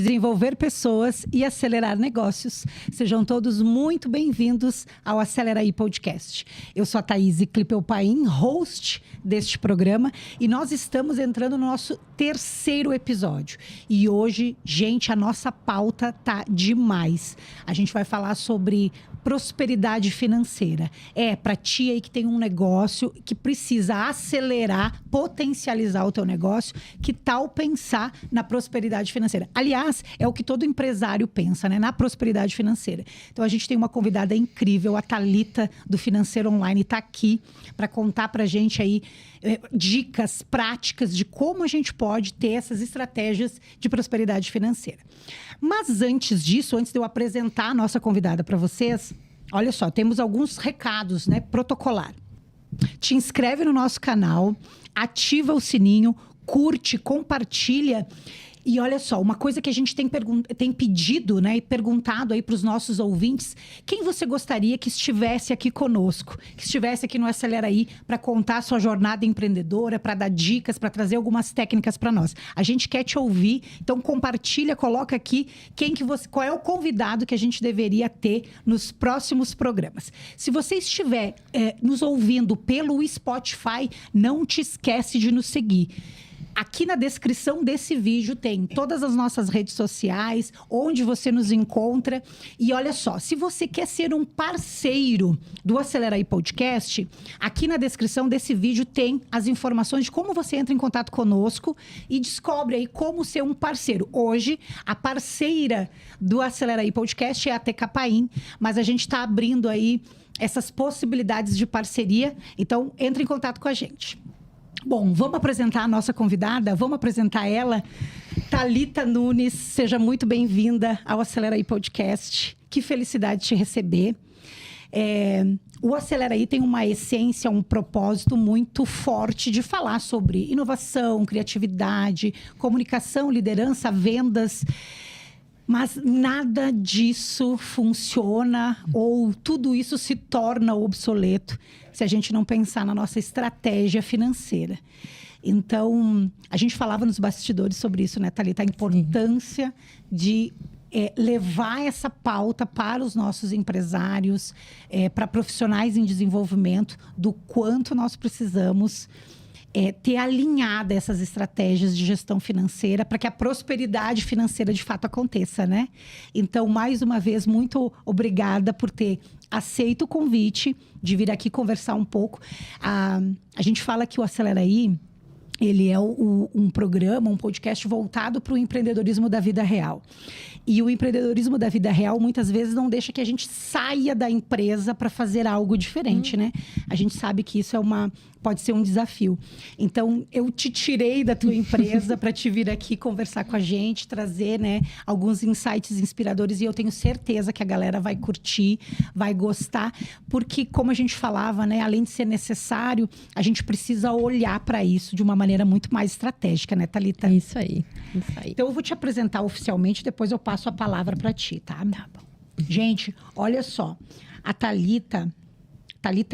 desenvolver pessoas e acelerar negócios. Sejam todos muito bem-vindos ao Acelera aí Podcast. Eu sou a Thaís Clipeupain, host deste programa, e nós estamos entrando no nosso terceiro episódio. E hoje, gente, a nossa pauta tá demais. A gente vai falar sobre prosperidade financeira. Para ti aí que tem um negócio que precisa acelerar, potencializar o teu negócio, que tal pensar na prosperidade financeira? Aliás, é o que todo empresário pensa, né? Na prosperidade financeira. Então, a gente tem uma convidada incrível, a Thalita, do Financeiro Online, está aqui para contar pra gente aí dicas práticas de como a gente pode ter essas estratégias de prosperidade financeira. Mas antes disso, antes de eu apresentar a nossa convidada para vocês, olha só, temos alguns recados, né, protocolar. Te inscreve no nosso canal, ativa o sininho, curte, compartilha. E olha só, uma coisa que a gente tem pedido, né, e perguntado aí para os nossos ouvintes, quem você gostaria que estivesse aqui conosco, que estivesse aqui no Acelera aí para contar a sua jornada empreendedora, para dar dicas, para trazer algumas técnicas para nós. A gente quer te ouvir, então compartilha, coloca aqui qual é o convidado que a gente deveria ter nos próximos programas. Se você estiver nos ouvindo pelo Spotify, não te esquece de nos seguir. Aqui na descrição desse vídeo tem todas as nossas redes sociais, onde você nos encontra. E olha só, se você quer ser um parceiro do Acelera aí Podcast, aqui na descrição desse vídeo tem as informações de como você entra em contato conosco e descobre aí como ser um parceiro. Hoje, a parceira do Acelera aí Podcast é a TK Pain, mas a gente está abrindo aí essas possibilidades de parceria. Então, entre em contato com a gente. Bom, vamos apresentar a nossa convidada, vamos apresentar ela, Thalita Nunes. Seja muito bem-vinda ao Acelera aí Podcast. Que felicidade te receber. O Acelera aí tem uma essência, um propósito muito forte de falar sobre inovação, criatividade, comunicação, liderança, vendas. Mas nada disso funciona ou tudo isso se torna obsoleto se a gente não pensar na nossa estratégia financeira. Então, a gente falava nos bastidores sobre isso, né, Thalita? A importância de levar essa pauta para os nossos empresários, para profissionais em desenvolvimento, do quanto nós precisamos ter alinhada essas estratégias de gestão financeira para que a prosperidade financeira de fato aconteça, né? Então, mais uma vez, muito obrigada por ter aceito o convite de vir aqui conversar um pouco. A gente fala que o Acelera aí, ele é um programa, um podcast voltado para o empreendedorismo da vida real. E o empreendedorismo da vida real, muitas vezes, não deixa que a gente saia da empresa para fazer algo diferente, né? A gente sabe que isso pode ser um desafio. Então, eu te tirei da tua empresa para te vir aqui conversar com a gente, trazer, né, alguns insights inspiradores. E eu tenho certeza que a galera vai curtir, vai gostar. Porque, como a gente falava, né, além de ser necessário, a gente precisa olhar para isso de uma maneira muito mais estratégica, né, Thalita? Isso aí. Então, eu vou te apresentar oficialmente, depois eu passo a palavra para ti, tá? Tá bom. Gente, olha só. A Thalita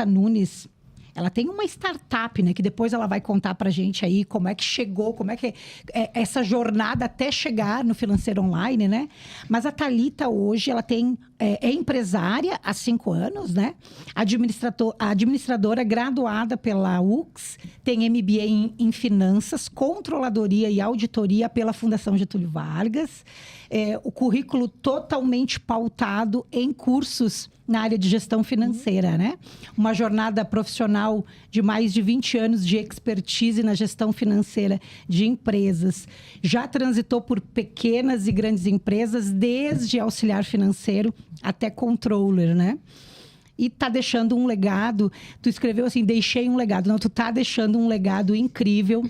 Nunes, ela tem uma startup, né? Que depois ela vai contar pra gente aí como é que chegou, como é que essa jornada até chegar no Financeiro Online, né? Mas a Thalita hoje, ela é empresária há 5 anos, né? Administradora graduada pela UX, tem MBA em Finanças, Controladoria e Auditoria pela Fundação Getúlio Vargas. O currículo totalmente pautado em cursos na área de gestão financeira, né? Uma jornada profissional de mais de 20 anos de expertise na gestão financeira de empresas. Já transitou por pequenas e grandes empresas, desde auxiliar financeiro até controller, né? E tá deixando um legado. Tu escreveu assim, deixei um legado. Não, tu tá deixando um legado incrível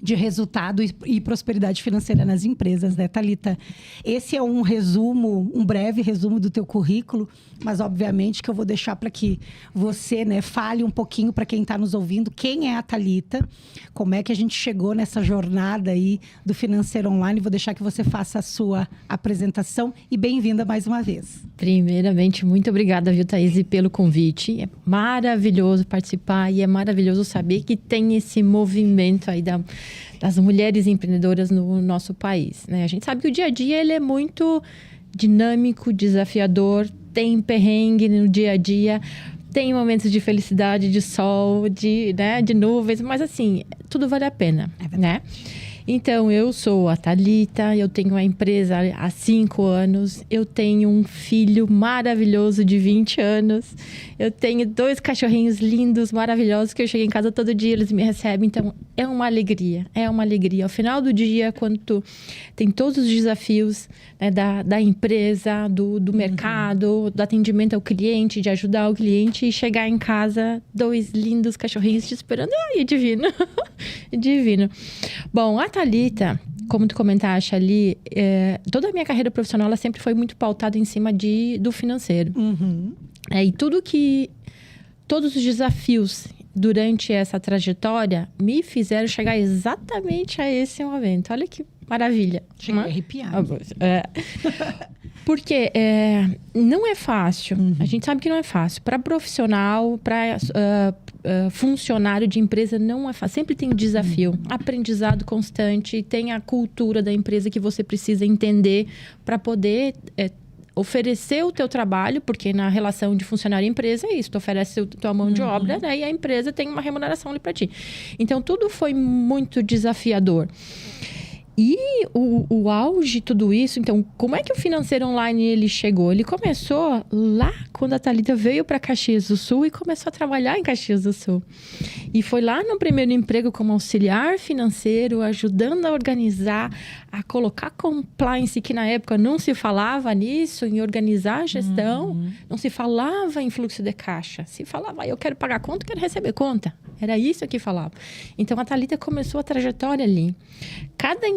de resultado e prosperidade financeira nas empresas, né, Thalita? Esse é um resumo, um breve resumo do teu currículo, mas obviamente que eu vou deixar para que você, né, fale um pouquinho para quem está nos ouvindo, quem é a Thalita, como é que a gente chegou nessa jornada aí do Financeiro Online. Vou deixar que você faça a sua apresentação e bem-vinda mais uma vez. Primeiramente, muito obrigada, viu, Thaís, pelo convite. É maravilhoso participar e é maravilhoso saber que tem esse movimento aí das mulheres empreendedoras no nosso país, né? A gente sabe que o dia a dia ele é muito dinâmico, desafiador, tem perrengue no dia a dia, tem momentos de felicidade, de sol, de nuvens, mas assim, tudo vale a pena, né? Então, eu sou a Thalita, eu tenho uma empresa há 5 anos, eu tenho um filho maravilhoso de 20 anos, eu tenho 2 cachorrinhos lindos, maravilhosos, que eu chego em casa todo dia, eles me recebem, então é uma alegria, é uma alegria. Ao final do dia, quando tu tem todos os desafios, né, da empresa, do mercado, do atendimento ao cliente, de ajudar o cliente e chegar em casa, 2 lindos cachorrinhos te esperando, ai, é divino, é divino. Bom, a Thalita, como tu comentaste ali, toda a minha carreira profissional ela sempre foi muito pautada em cima do financeiro. E todos os desafios durante essa trajetória me fizeram chegar exatamente a esse momento. Olha que maravilha. Cheguei a arrepiar. Porque não é fácil. A gente sabe que não é fácil. Para profissional, para funcionário de empresa, não é fácil. Sempre tem desafio. Aprendizado constante. Tem a cultura da empresa que você precisa entender para poder oferecer o teu trabalho, porque na relação de funcionário e empresa é isso. Tu oferece a tua mão de obra, né? E a empresa tem uma remuneração ali para ti. Então, tudo foi muito desafiador. E o auge de tudo isso, então, como é que o financeiro online ele chegou? Ele começou lá quando a Thalita veio para Caxias do Sul e começou a trabalhar em Caxias do Sul. E foi lá no primeiro emprego como auxiliar financeiro, ajudando a organizar, a colocar compliance, que na época não se falava nisso, em organizar a gestão, não se falava em fluxo de caixa. Se falava, eu quero pagar conta, quero receber conta. Era isso que falava. Então, a Thalita começou a trajetória ali. Cada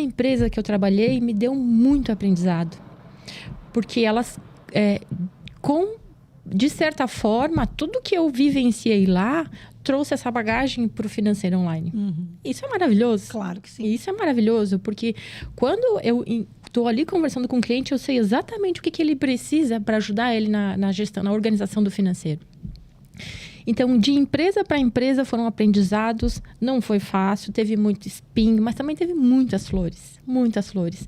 empresa que eu trabalhei me deu muito aprendizado. Porque elas, de certa forma, tudo que eu vivenciei lá trouxe essa bagagem para o financeiro online. Isso é maravilhoso. Claro que sim. Isso é maravilhoso, porque quando eu estou ali conversando com o cliente, eu sei exatamente o que ele precisa para ajudar ele na gestão, na organização do financeiro. Então, de empresa para empresa foram aprendizados, não foi fácil, teve muito espinho, mas também teve muitas flores, muitas flores.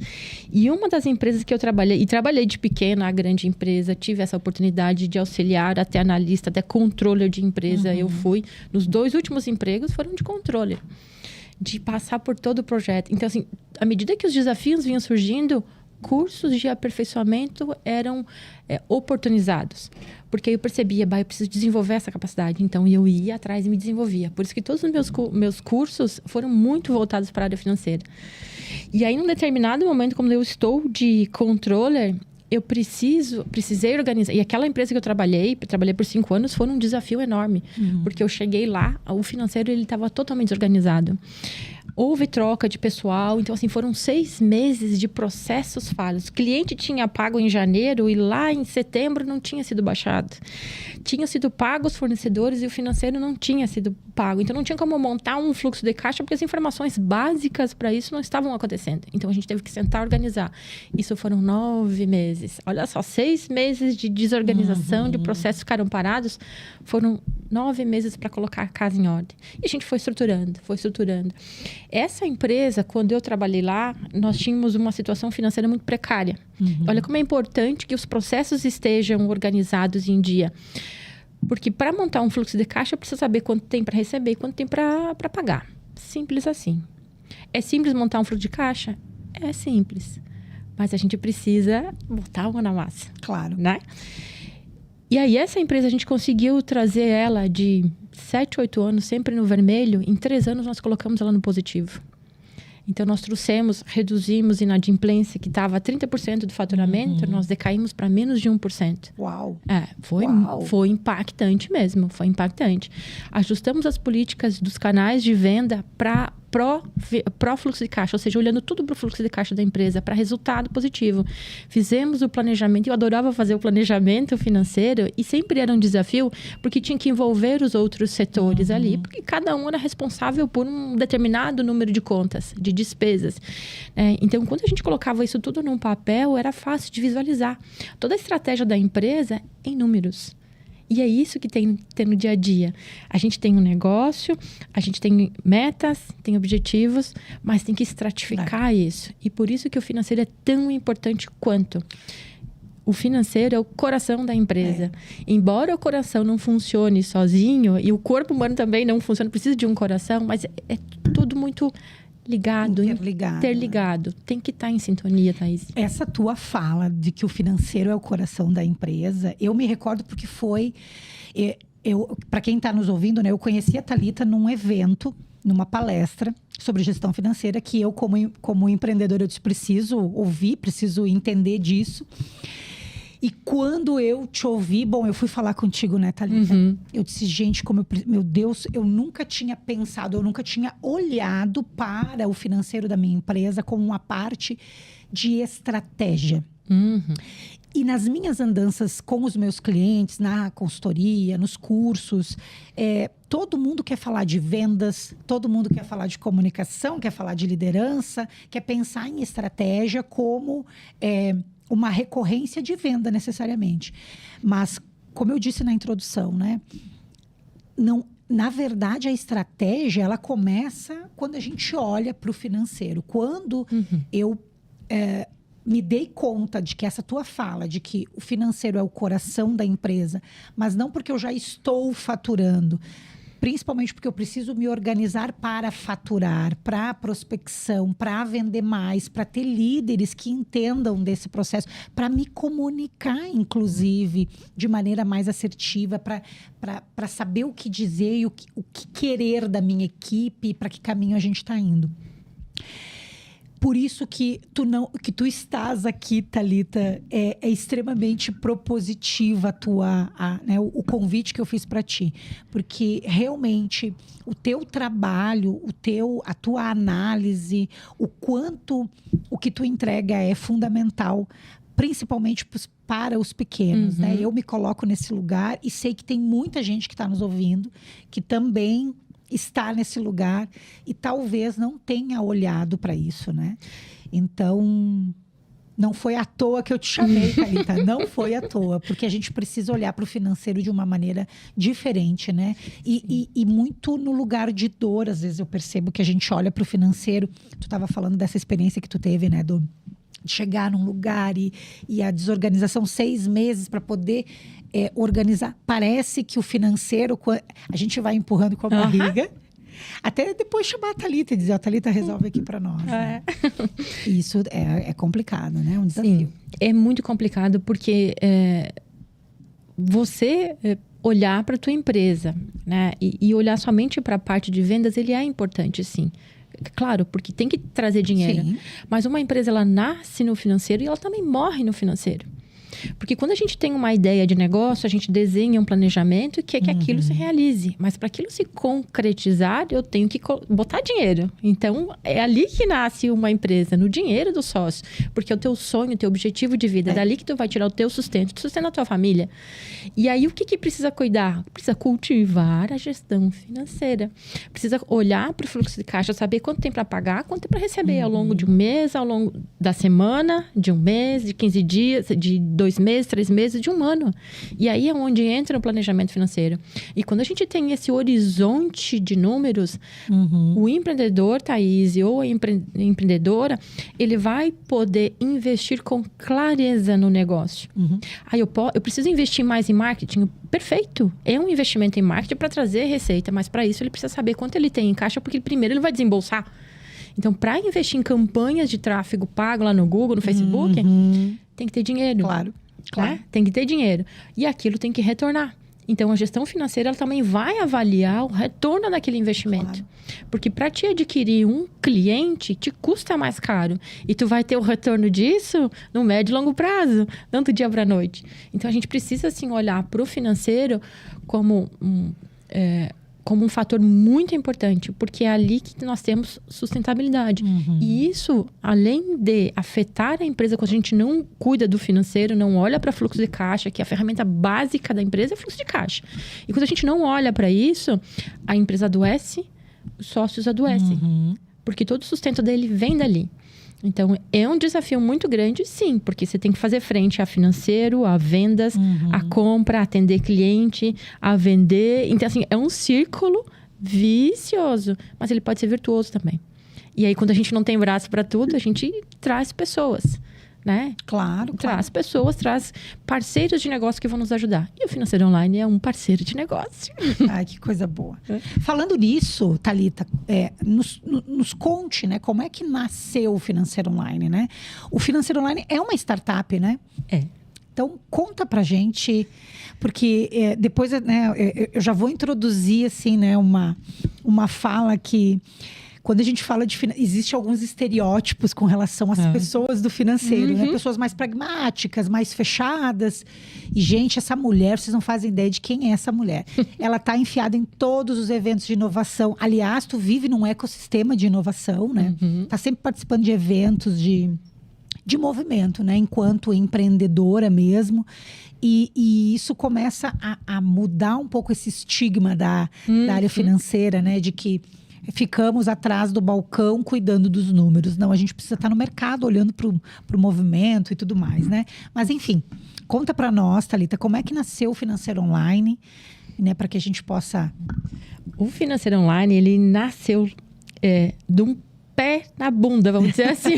E uma das empresas que eu trabalhei, e trabalhei de pequena a grande empresa, tive essa oportunidade de auxiliar até analista, até controller de empresa, eu fui. Nos 2 últimos empregos foram de controller, de passar por todo o projeto. Então, assim, à medida que os desafios vinham surgindo, cursos de aperfeiçoamento eram oportunizados. Porque eu percebia, eu preciso desenvolver essa capacidade. Então, eu ia atrás e me desenvolvia. Por isso que todos os meus cursos foram muito voltados para a área financeira. E aí, num determinado momento, como eu estou de controller, eu precisei organizar. E aquela empresa que eu trabalhei por 5 anos, foi um desafio enorme. Porque eu cheguei lá, o financeiro ele estava totalmente desorganizado. Houve troca de pessoal, então assim, foram 6 meses de processos falhos. O cliente tinha pago em janeiro e lá em setembro não tinha sido baixado. Tinham sido pagos os fornecedores e o financeiro não tinha sido pago. Então não tinha como montar um fluxo de caixa porque as informações básicas para isso não estavam acontecendo. Então a gente teve que sentar e organizar. Isso foram 9 meses. Olha só, 6 meses de desorganização, de processos ficaram parados. Foram 9 meses para colocar a casa em ordem. E a gente foi estruturando. Essa empresa, quando eu trabalhei lá, nós tínhamos uma situação financeira muito precária. Olha como é importante que os processos estejam organizados em dia. Porque para montar um fluxo de caixa, eu preciso saber quanto tem para receber e quanto tem para pagar. Simples assim. É simples montar um fluxo de caixa? É simples. Mas a gente precisa botar a mão na massa. Claro. Né? E aí, essa empresa, a gente conseguiu trazer ela de 7, 8 anos, sempre no vermelho. Em 3 anos, nós colocamos ela no positivo. Então, nós reduzimos inadimplência, que estava a 30% do faturamento, nós decaímos para menos de 1%. Uau! Foi impactante mesmo, foi impactante. Ajustamos as políticas dos canais de venda para fluxo de caixa, ou seja, olhando tudo para o fluxo de caixa da empresa, para resultado positivo. Fizemos o planejamento, eu adorava fazer o planejamento financeiro e sempre era um desafio, porque tinha que envolver os outros setores ali, porque cada um era responsável por um determinado número de contas, de despesas. Então, quando a gente colocava isso tudo num papel, era fácil de visualizar. Toda a estratégia da empresa em números. E é isso que tem no dia a dia. A gente tem um negócio, a gente tem metas, tem objetivos, mas tem que estratificar isso. E por isso que o financeiro é tão importante quanto. O financeiro é o coração da empresa. Embora o coração não funcione sozinho, e o corpo humano também não funciona, precisa de um coração, mas é tudo muito interligado. Tem que estar em sintonia, Thaís. Essa tua fala de que o financeiro é o coração da empresa, eu me recordo porque foi... Para quem está nos ouvindo, né, eu conheci a Thalita num evento, numa palestra sobre gestão financeira, que eu, como empreendedora, eu disse, preciso ouvir, preciso entender disso. E quando eu te ouvi, eu fui falar contigo, né, Thalita? Eu disse, gente, meu Deus, eu nunca tinha pensado, eu nunca tinha olhado para o financeiro da minha empresa como uma parte de estratégia. E nas minhas andanças com os meus clientes, na consultoria, nos cursos, todo mundo quer falar de vendas, todo mundo quer falar de comunicação, quer falar de liderança, quer pensar em estratégia como uma recorrência de venda necessariamente. Mas, como eu disse na introdução, né? Na verdade, a estratégia, ela começa quando a gente olha para o financeiro. Quando eu me dei conta de que essa tua fala, de que o financeiro é o coração da empresa, mas não porque eu já estou faturando, principalmente porque eu preciso me organizar para faturar, para prospecção, para vender mais, para ter líderes que entendam desse processo, para me comunicar, inclusive, de maneira mais assertiva, para saber o que dizer e o que querer da minha equipe, para que caminho a gente está indo. Por isso que tu estás aqui, Thalita, é extremamente propositiva o convite que eu fiz para ti. Porque realmente o teu trabalho, a tua análise, o quanto o que tu entrega é fundamental, principalmente para os pequenos. Né? Eu me coloco nesse lugar e sei que tem muita gente que está nos ouvindo, que também está nesse lugar e talvez não tenha olhado para isso, né? Então, não foi à toa que eu te chamei, Thalita. Não foi à toa, porque a gente precisa olhar para o financeiro de uma maneira diferente, né? E muito no lugar de dor, às vezes eu percebo que a gente olha para o financeiro. Tu estava falando dessa experiência que tu teve, né? De chegar num lugar e a desorganização, 6 meses para poder organizar. Parece que o financeiro, a gente vai empurrando com a barriga, até depois chamar a Thalita e dizer, Thalita, resolve aqui para nós. Né? Isso é complicado, né? É um desafio. Sim, é muito complicado porque você olhar para a tua empresa, né? E olhar somente para a parte de vendas, ele é importante, sim. Claro, porque tem que trazer dinheiro. Sim. Mas uma empresa, ela nasce no financeiro e ela também morre no financeiro. Porque quando a gente tem uma ideia de negócio, a gente desenha um planejamento e quer que aquilo se realize. Mas para aquilo se concretizar, eu tenho que botar dinheiro. Então, é ali que nasce uma empresa, no dinheiro do sócio. Porque é o teu sonho, o teu objetivo de vida. É dali que tu vai tirar o teu sustento, tu sustenta a tua família. E aí, o que precisa cuidar? Precisa cultivar a gestão financeira. Precisa olhar para o fluxo de caixa, saber quanto tem para pagar, quanto tem para receber ao longo de um mês, ao longo da semana, de um mês, de 15 dias, de 2 meses, 3 meses, de um ano. E aí é onde entra o planejamento financeiro. E quando a gente tem esse horizonte de números, o empreendedor, Thaís, ou a empreendedora, ele vai poder investir com clareza no negócio. Aí eu preciso investir mais em marketing? Perfeito. É um investimento em marketing para trazer receita, mas para isso ele precisa saber quanto ele tem em caixa, porque primeiro ele vai desembolsar. Então, para investir em campanhas de tráfego pago lá no Google, no Facebook, tem que ter dinheiro. Claro. Né? Tem que ter dinheiro. E aquilo tem que retornar. Então, a gestão financeira ela também vai avaliar o retorno daquele investimento. Claro. Porque para te adquirir um cliente, te custa mais caro. E tu vai ter o retorno disso no médio e longo prazo, não do dia para a noite. Então, a gente precisa, assim, olhar para o financeiro como um fator muito importante, porque é ali que nós temos sustentabilidade. E isso, além de afetar a empresa, quando a gente não cuida do financeiro, não olha para fluxo de caixa, que a ferramenta básica da empresa é fluxo de caixa. E quando a gente não olha para isso, a empresa adoece, os sócios adoecem. Porque todo o sustento dele vem dali. Então, é um desafio muito grande, sim, porque você tem que fazer frente a financeiro, a vendas, a compra, a atender cliente, a vender. Então, assim, é um círculo vicioso, mas ele pode ser virtuoso também. E aí, quando a gente não tem braço para tudo, a gente traz pessoas, né? Claro. Traz pessoas, traz parceiros de negócio que vão nos ajudar. E o Financeiro Online é um parceiro de negócio. Ai, que coisa boa. Falando nisso, Thalita, nos conte, né? Como é que nasceu o Financeiro Online, né? O Financeiro Online é uma startup, né? É. Então, conta pra gente, porque depois, né, eu já vou introduzir, assim, né, uma fala que... Quando a gente fala de existe alguns estereótipos com relação às pessoas do financeiro, né? Pessoas mais pragmáticas, mais fechadas. E, gente, essa mulher, vocês não fazem ideia de quem é essa mulher. Ela está enfiada em todos os eventos de inovação. Aliás, tu vive num ecossistema de inovação, né? Tá sempre participando de eventos de movimento, né? Enquanto empreendedora mesmo. E isso começa a mudar um pouco esse estigma da área financeira, né? De que ficamos atrás do balcão cuidando dos números. Não, a gente precisa estar no mercado olhando para o movimento e tudo mais, né? Mas, enfim, conta para nós, Thalita, como é que nasceu o Financeiro Online, né? Para que a gente possa... O Financeiro Online, ele nasceu de um pé na bunda, vamos dizer assim.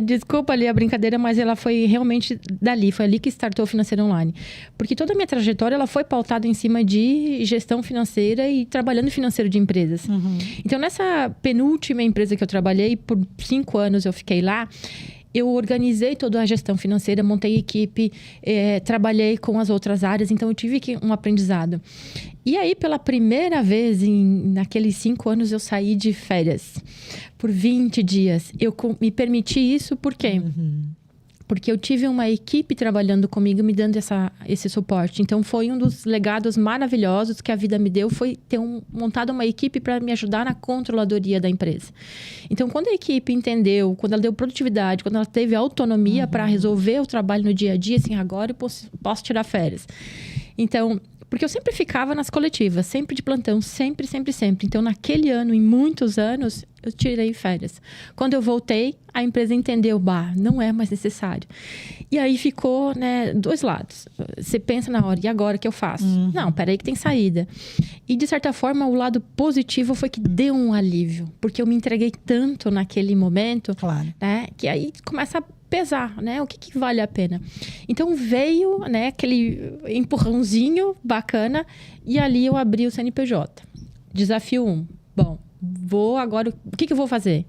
Desculpa ali a brincadeira, mas ela foi realmente dali. Foi ali que startou o Financeiro Online. Porque toda a minha trajetória, ela foi pautada em cima de gestão financeira e trabalhando financeiro de empresas. Então, nessa penúltima empresa que eu trabalhei, por 5 anos eu fiquei lá, eu organizei toda a gestão financeira, montei equipe, trabalhei com as outras áreas, então eu tive um aprendizado. E aí, pela primeira vez, naqueles 5 anos, eu saí de férias por 20 dias. Eu me permiti isso por quê? Porque eu tive uma equipe trabalhando comigo, me dando esse suporte. Então, foi um dos legados maravilhosos que a vida me deu, foi ter montado uma equipe para me ajudar na controladoria da empresa. Então, quando a equipe entendeu, quando ela deu produtividade, quando ela teve autonomia para resolver o trabalho no dia a dia, assim, agora eu posso tirar férias. Então... Porque eu sempre ficava nas coletivas, sempre de plantão, sempre. Então, naquele ano, em muitos anos, eu tirei férias. Quando eu voltei, a empresa entendeu, não é mais necessário. E aí ficou, né, 2 lados. Você pensa na hora, e agora o que eu faço? Não, peraí que tem saída. E, de certa forma, o lado positivo foi que deu um alívio. Porque eu me entreguei tanto naquele momento, claro, né, que aí começa a pesar, né? O que vale a pena? Então, veio, né, aquele empurrãozinho bacana e ali eu abri o CNPJ. Desafio 1. Bom, agora, o que eu vou fazer?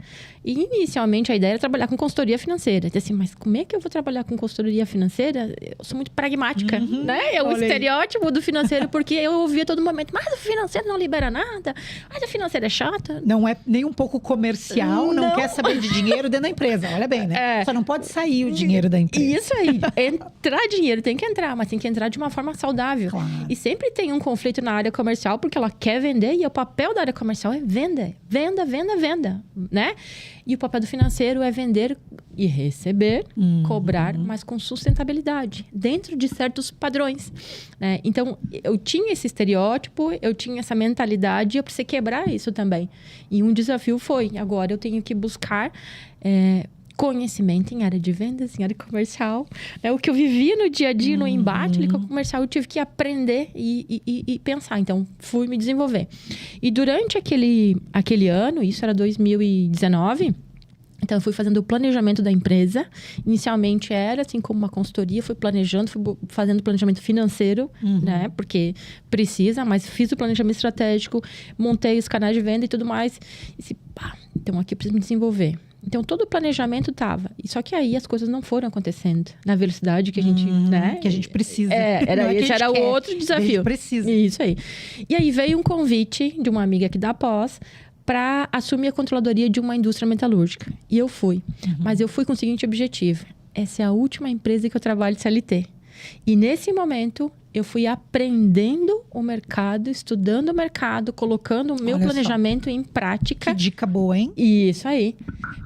E, inicialmente, a ideia era trabalhar com consultoria financeira. Então, assim, mas como é que eu vou trabalhar com consultoria financeira? Eu sou muito pragmática, né? É o estereótipo do financeiro, porque eu ouvia a todo momento, mas o financeiro não libera nada, mas a financeira é chata. Não é nem um pouco comercial, não quer saber de dinheiro dentro da empresa. Olha bem, né? Só não pode sair o dinheiro da empresa. Isso aí. Entrar dinheiro tem que entrar, mas tem que entrar de uma forma saudável. Claro. E sempre tem um conflito na área comercial, porque ela quer vender, e o papel da área comercial é vender. Venda, né? E o papel do financeiro é vender e receber, cobrar, mas com sustentabilidade, dentro de certos padrões, né? Então, eu tinha esse estereótipo, eu tinha essa mentalidade, e eu precisei quebrar isso também. E um desafio foi, agora eu tenho que buscar conhecimento em área de vendas, em área comercial. O que eu vivia no dia a dia, no embate ali com o comercial, eu tive que aprender e pensar. Então, fui me desenvolver. E durante aquele ano, isso era 2019... Então, eu fui fazendo o planejamento da empresa. Inicialmente era, assim, como uma consultoria. Fui planejando, fui fazendo planejamento financeiro, né? Porque precisa, mas fiz o planejamento estratégico. Montei os canais de venda e tudo mais. E disse, então aqui eu preciso me desenvolver. Então, todo o planejamento estava. Só que aí as coisas não foram acontecendo na velocidade que a gente, né? Que a gente precisa. Esse era o outro desafio. A gente precisa. Isso aí. E aí veio um convite de uma amiga aqui da Pós para assumir a controladoria de uma indústria metalúrgica. E eu fui. Mas eu fui com o seguinte objetivo. Essa é a última empresa que eu trabalho de CLT. E nesse momento, eu fui aprendendo o mercado, estudando o mercado, colocando o meu planejamento em prática. Que dica boa, hein? Isso aí.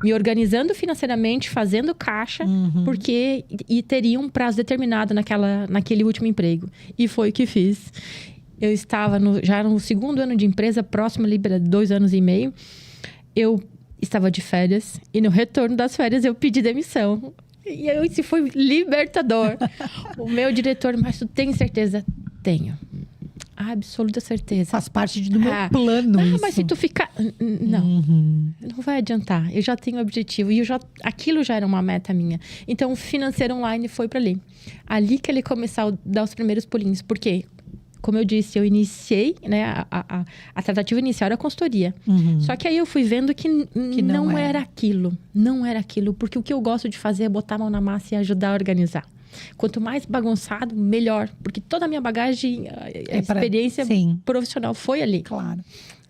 Me organizando financeiramente, fazendo caixa, porque teria um prazo determinado naquele último emprego. E foi o que fiz. Eu estava já no 2º ano de empresa, próximo ali para 2 anos e meio. Eu estava de férias e no retorno das férias eu pedi demissão. E aí, isso foi libertador. O meu diretor, mas tu tem certeza? Tenho. Absoluta certeza. Faz parte do meu plano isso. Mas se tu ficar... Não, não vai adiantar. Eu já tenho objetivo. E aquilo já era uma meta minha. Então, o Financeiro Online foi para ali. Ali que ele começou a dar os primeiros pulinhos. Por quê? Como eu disse, eu iniciei, né? A tratativa inicial era a consultoria. Só que aí eu fui vendo que não era aquilo. Não era aquilo. Porque o que eu gosto de fazer é botar a mão na massa e ajudar a organizar. Quanto mais bagunçado, melhor. Porque toda a minha bagagem, a experiência profissional foi ali. Claro.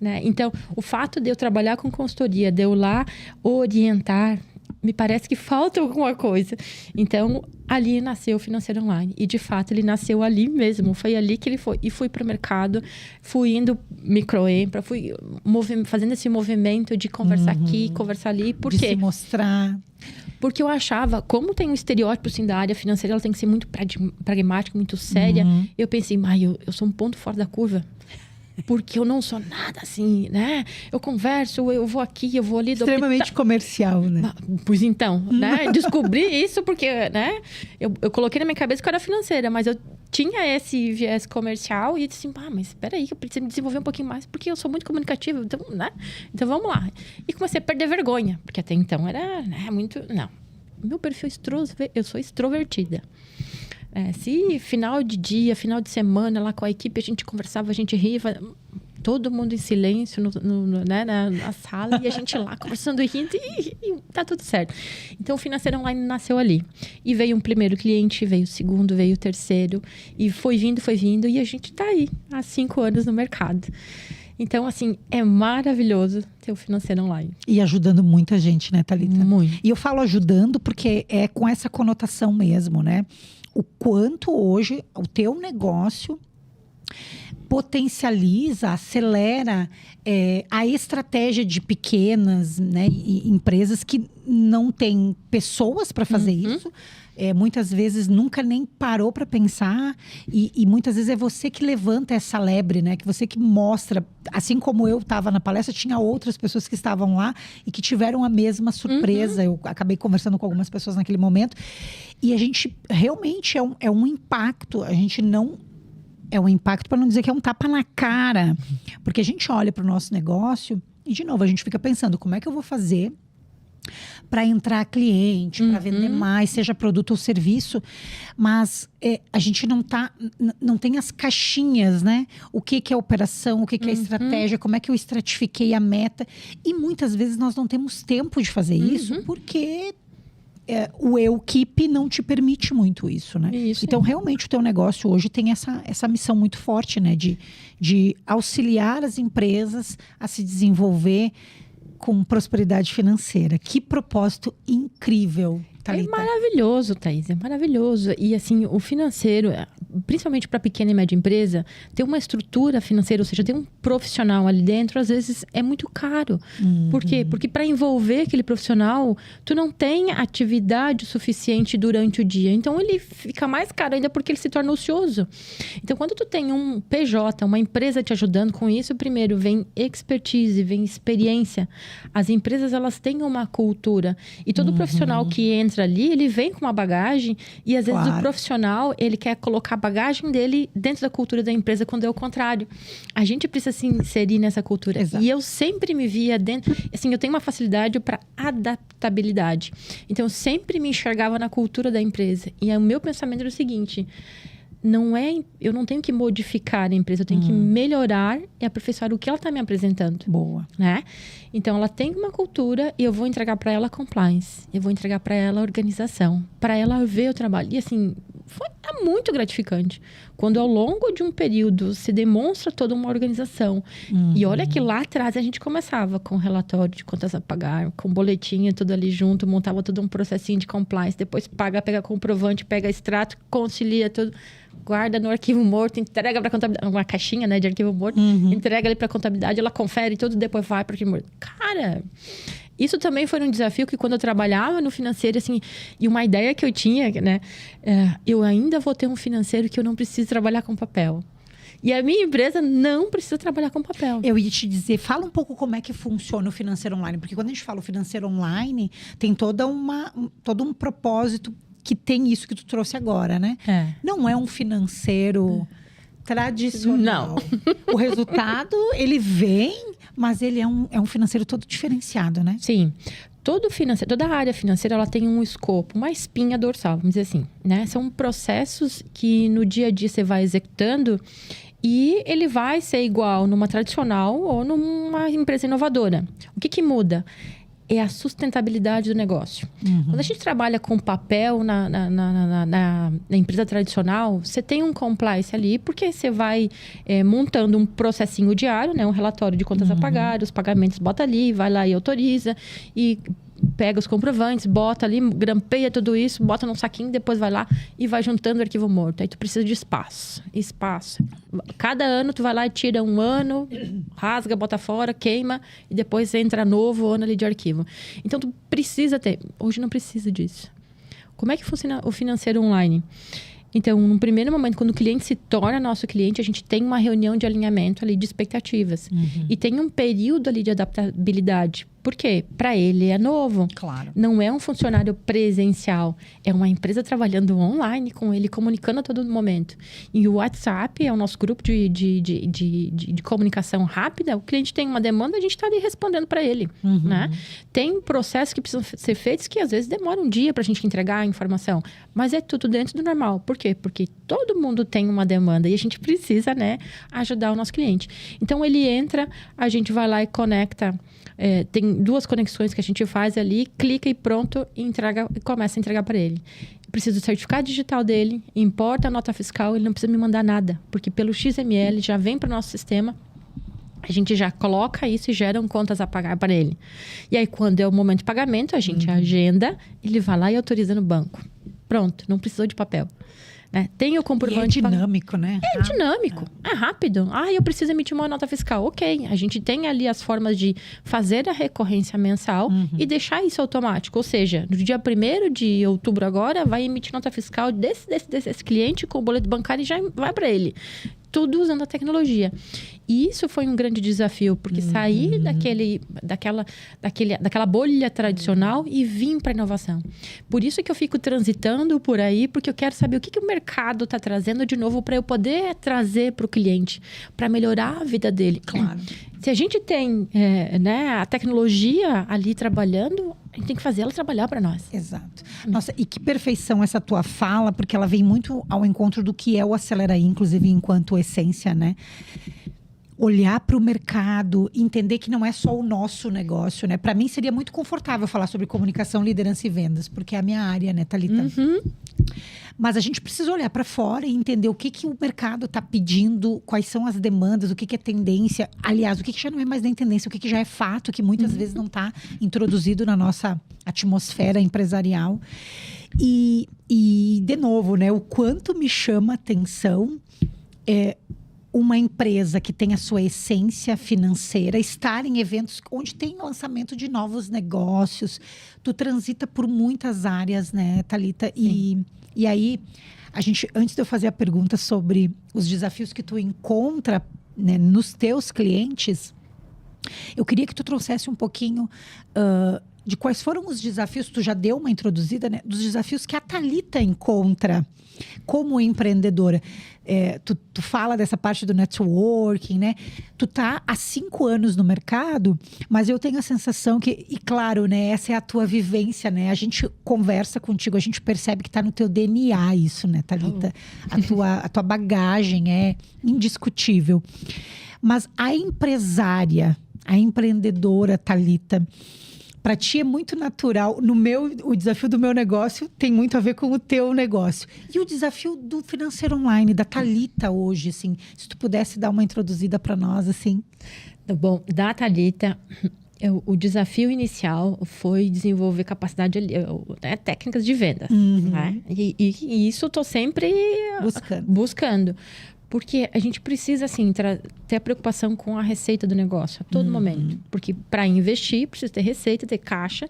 Né? Então, o fato de eu trabalhar com consultoria, de eu lá orientar, me parece que falta alguma coisa. Então, ali nasceu o Financeiro Online. E, de fato, ele nasceu ali mesmo. Foi ali que ele foi. E fui para o mercado, fui indo microempra, fui fazendo esse movimento de conversar aqui, conversar ali. Por quê? De se mostrar. Porque eu achava, como tem um estereótipo assim, da área financeira, ela tem que ser muito pragmática, muito séria. Eu pensei, eu sou um ponto fora da curva. Porque eu não sou nada assim, né? Eu converso, eu vou aqui, eu vou ali. Extremamente comercial, né? Pois então, né? Descobri isso porque, né? Eu coloquei na minha cabeça que eu era financeira, mas eu tinha esse viés comercial e disse assim, mas espera aí, que eu preciso me desenvolver um pouquinho mais, porque eu sou muito comunicativa, então, né? Então, vamos lá. E comecei a perder vergonha, porque até então era, né, muito... Não, meu perfil eu sou extrovertida. Se final de dia, final de semana, lá com a equipe, a gente conversava, a gente ria, todo mundo em silêncio né, na sala, e a gente lá conversando e rindo, e tá tudo certo. Então, o Financeiro Online nasceu ali. E veio um primeiro cliente, veio o segundo, veio o terceiro, e foi vindo, e a gente tá aí, há 5 anos no mercado. Então, assim, é maravilhoso ter o Financeiro Online. E ajudando muita gente, né, Thalita? Muito. E eu falo ajudando porque é com essa conotação mesmo, né? O quanto hoje o teu negócio potencializa, acelera a estratégia de pequenas, né, empresas que não têm pessoas para fazer isso. Muitas vezes nunca nem parou para pensar e muitas vezes é você que levanta essa lebre, né? Que você que mostra, assim como eu estava na palestra, tinha outras pessoas que estavam lá e que tiveram a mesma surpresa. Eu acabei conversando com algumas pessoas naquele momento e a gente realmente é um impacto. A gente não é um impacto, para não dizer que é um tapa na cara, porque a gente olha para o nosso negócio e de novo a gente fica pensando como é que eu vou fazer para entrar cliente, para vender mais, seja produto ou serviço, mas a gente não tem as caixinhas, né? O que é operação, o que é estratégia, como é que eu estratifiquei a meta, e muitas vezes nós não temos tempo de fazer isso, porque o eu-keep não te permite muito isso, né? Isso. Então, realmente, o teu negócio hoje tem essa missão muito forte, né? De auxiliar as empresas a se desenvolver com prosperidade financeira. Que propósito incrível, Thalita. É maravilhoso, Thaís, é maravilhoso. E assim, o financeiro, principalmente para pequena e média empresa, ter uma estrutura financeira, ou seja, ter um profissional ali dentro, às vezes é muito caro. Por quê? Porque para envolver aquele profissional, tu não tem atividade suficiente durante o dia. Então, ele fica mais caro ainda porque ele se torna ocioso. Então, quando tu tem um PJ, uma empresa te ajudando com isso, primeiro vem expertise, vem experiência. As empresas, elas têm uma cultura. E todo profissional que entra ali, ele vem com uma bagagem e às vezes o profissional, ele quer colocar a bagagem dele dentro da cultura da empresa, quando é o contrário. A gente precisa se inserir nessa cultura. Exato. E eu sempre me via dentro... Assim, eu tenho uma facilidade para adaptabilidade. Então, eu sempre me enxergava na cultura da empresa. E o meu pensamento era o seguinte... eu não tenho que modificar a empresa, eu tenho que melhorar e aperfeiçoar o que ela está me apresentando. Boa. Né? Então, ela tem uma cultura e eu vou entregar para ela compliance. Eu vou entregar para ela organização. Para ela ver o trabalho. E assim, é muito gratificante. Quando ao longo de um período se demonstra toda uma organização. E olha que lá atrás a gente começava com relatório de contas a pagar, com boletinha, tudo ali junto, montava todo um processinho de compliance. Depois pega comprovante, pega extrato, concilia tudo. Guarda no arquivo morto, entrega para contabilidade, uma caixinha, né, de arquivo morto, entrega ali para contabilidade, ela confere tudo, depois vai para arquivo morto. Cara, isso também foi um desafio que quando eu trabalhava no financeiro, assim, e uma ideia que eu tinha, né, eu ainda vou ter um financeiro que eu não preciso trabalhar com papel. E a minha empresa não precisa trabalhar com papel. Eu ia te dizer, fala um pouco como é que funciona o financeiro online. Porque quando a gente fala o financeiro online, tem todo um propósito que tem isso que tu trouxe agora, né? Não é um financeiro tradicional. Não. O resultado, ele vem, mas ele é um financeiro todo diferenciado, né? Sim. Toda a área financeira, ela tem um escopo, uma espinha dorsal, vamos dizer assim, né? São processos que no dia a dia você vai executando e ele vai ser igual numa tradicional ou numa empresa inovadora. O que muda? É a sustentabilidade do negócio. Quando a gente trabalha com papel na empresa tradicional, você tem um compliance ali, porque você vai montando um processinho diário, né? Um relatório de contas a pagar, os pagamentos bota ali, vai lá e autoriza, e pega os comprovantes, bota ali, grampeia tudo isso, bota num saquinho, depois vai lá e vai juntando o arquivo morto. Aí tu precisa de espaço. Cada ano tu vai lá e tira um ano, rasga, bota fora, queima e depois entra novo ano ali de arquivo. Então tu precisa ter. Hoje não precisa disso. Como é que funciona o financeiro online? Então, no primeiro momento, quando o cliente se torna nosso cliente, a gente tem uma reunião de alinhamento ali de expectativas. E tem um período ali de adaptabilidade. Por quê? Para ele é novo. Claro. Não é um funcionário presencial. É uma empresa trabalhando online com ele, comunicando a todo momento. E o WhatsApp é o nosso grupo de comunicação rápida. O cliente tem uma demanda, a gente está ali respondendo para ele. Né? Tem processos que precisam ser feitos que às vezes demoram um dia para a gente entregar a informação. Mas é tudo dentro do normal. Por quê? Porque todo mundo tem uma demanda e a gente precisa, né, ajudar o nosso cliente. Então, ele entra, a gente vai lá e conecta. Tem 2 conexões que a gente faz ali, clica e pronto, e começa a entregar para ele. Preciso do certificado digital dele, importa a nota fiscal, ele não precisa me mandar nada, porque pelo XML já vem para o nosso sistema, a gente já coloca isso e geram contas a pagar para ele. E aí, quando é o momento de pagamento, a gente agenda, ele vai lá e autoriza no banco. Pronto, não precisou de papel. Né? Tem o comprovante. E é dinâmico, né? É dinâmico, é rápido. Eu preciso emitir uma nota fiscal. Ok, a gente tem ali as formas de fazer a recorrência mensal e deixar isso automático. Ou seja, no dia 1º de outubro agora, vai emitir nota fiscal desse cliente com o boleto bancário e já vai para ele. Tudo usando a tecnologia. E isso foi um grande desafio, porque sair daquela bolha tradicional e vir para a inovação. Por isso que eu fico transitando por aí, porque eu quero saber o que o mercado está trazendo de novo para eu poder trazer para o cliente, para melhorar a vida dele. Claro. Se a gente tem a tecnologia ali trabalhando, a gente tem que fazer ela trabalhar para nós. Exato. Nossa, e que perfeição essa tua fala, porque ela vem muito ao encontro do que é o Acelera aí, inclusive enquanto essência, né? Olhar para o mercado, entender que não é só o nosso negócio, né? Para mim seria muito confortável falar sobre comunicação, liderança e vendas, porque é a minha área, né, Thalita? Mas a gente precisa olhar para fora e entender o que o mercado está pedindo, quais são as demandas, o que é tendência. Aliás, o que já não é mais nem tendência, o que já é fato, que muitas vezes não está introduzido na nossa atmosfera empresarial. E, de novo, né, o quanto me chama a atenção uma empresa que tem a sua essência financeira estar em eventos onde tem lançamento de novos negócios. Tu transita por muitas áreas, né, Thalita? E aí, antes de eu fazer a pergunta sobre os desafios que tu encontra, né, nos teus clientes, eu queria que tu trouxesse um pouquinho de quais foram os desafios, tu já deu uma introduzida, né, dos desafios que a Thalita encontra como empreendedora. Tu fala dessa parte do networking, né? Tu tá há 5 anos no mercado, mas eu tenho a sensação que, e claro, né, essa é a tua vivência, né? A gente conversa contigo, a gente percebe que tá no teu DNA isso, né, Thalita? A tua bagagem é indiscutível. Mas a empresária, a empreendedora, Thalita, para ti é muito natural. O desafio do meu negócio tem muito a ver com o teu negócio. E o desafio do financeiro online, da Thalita hoje, assim, se tu pudesse dar uma introduzida para nós, assim. Bom, da Thalita, o desafio inicial foi desenvolver capacidade, técnicas de vendas. Né? E isso eu estou sempre buscando. Porque a gente precisa, assim, ter a preocupação com a receita do negócio a todo momento. Porque para investir, precisa ter receita, ter caixa.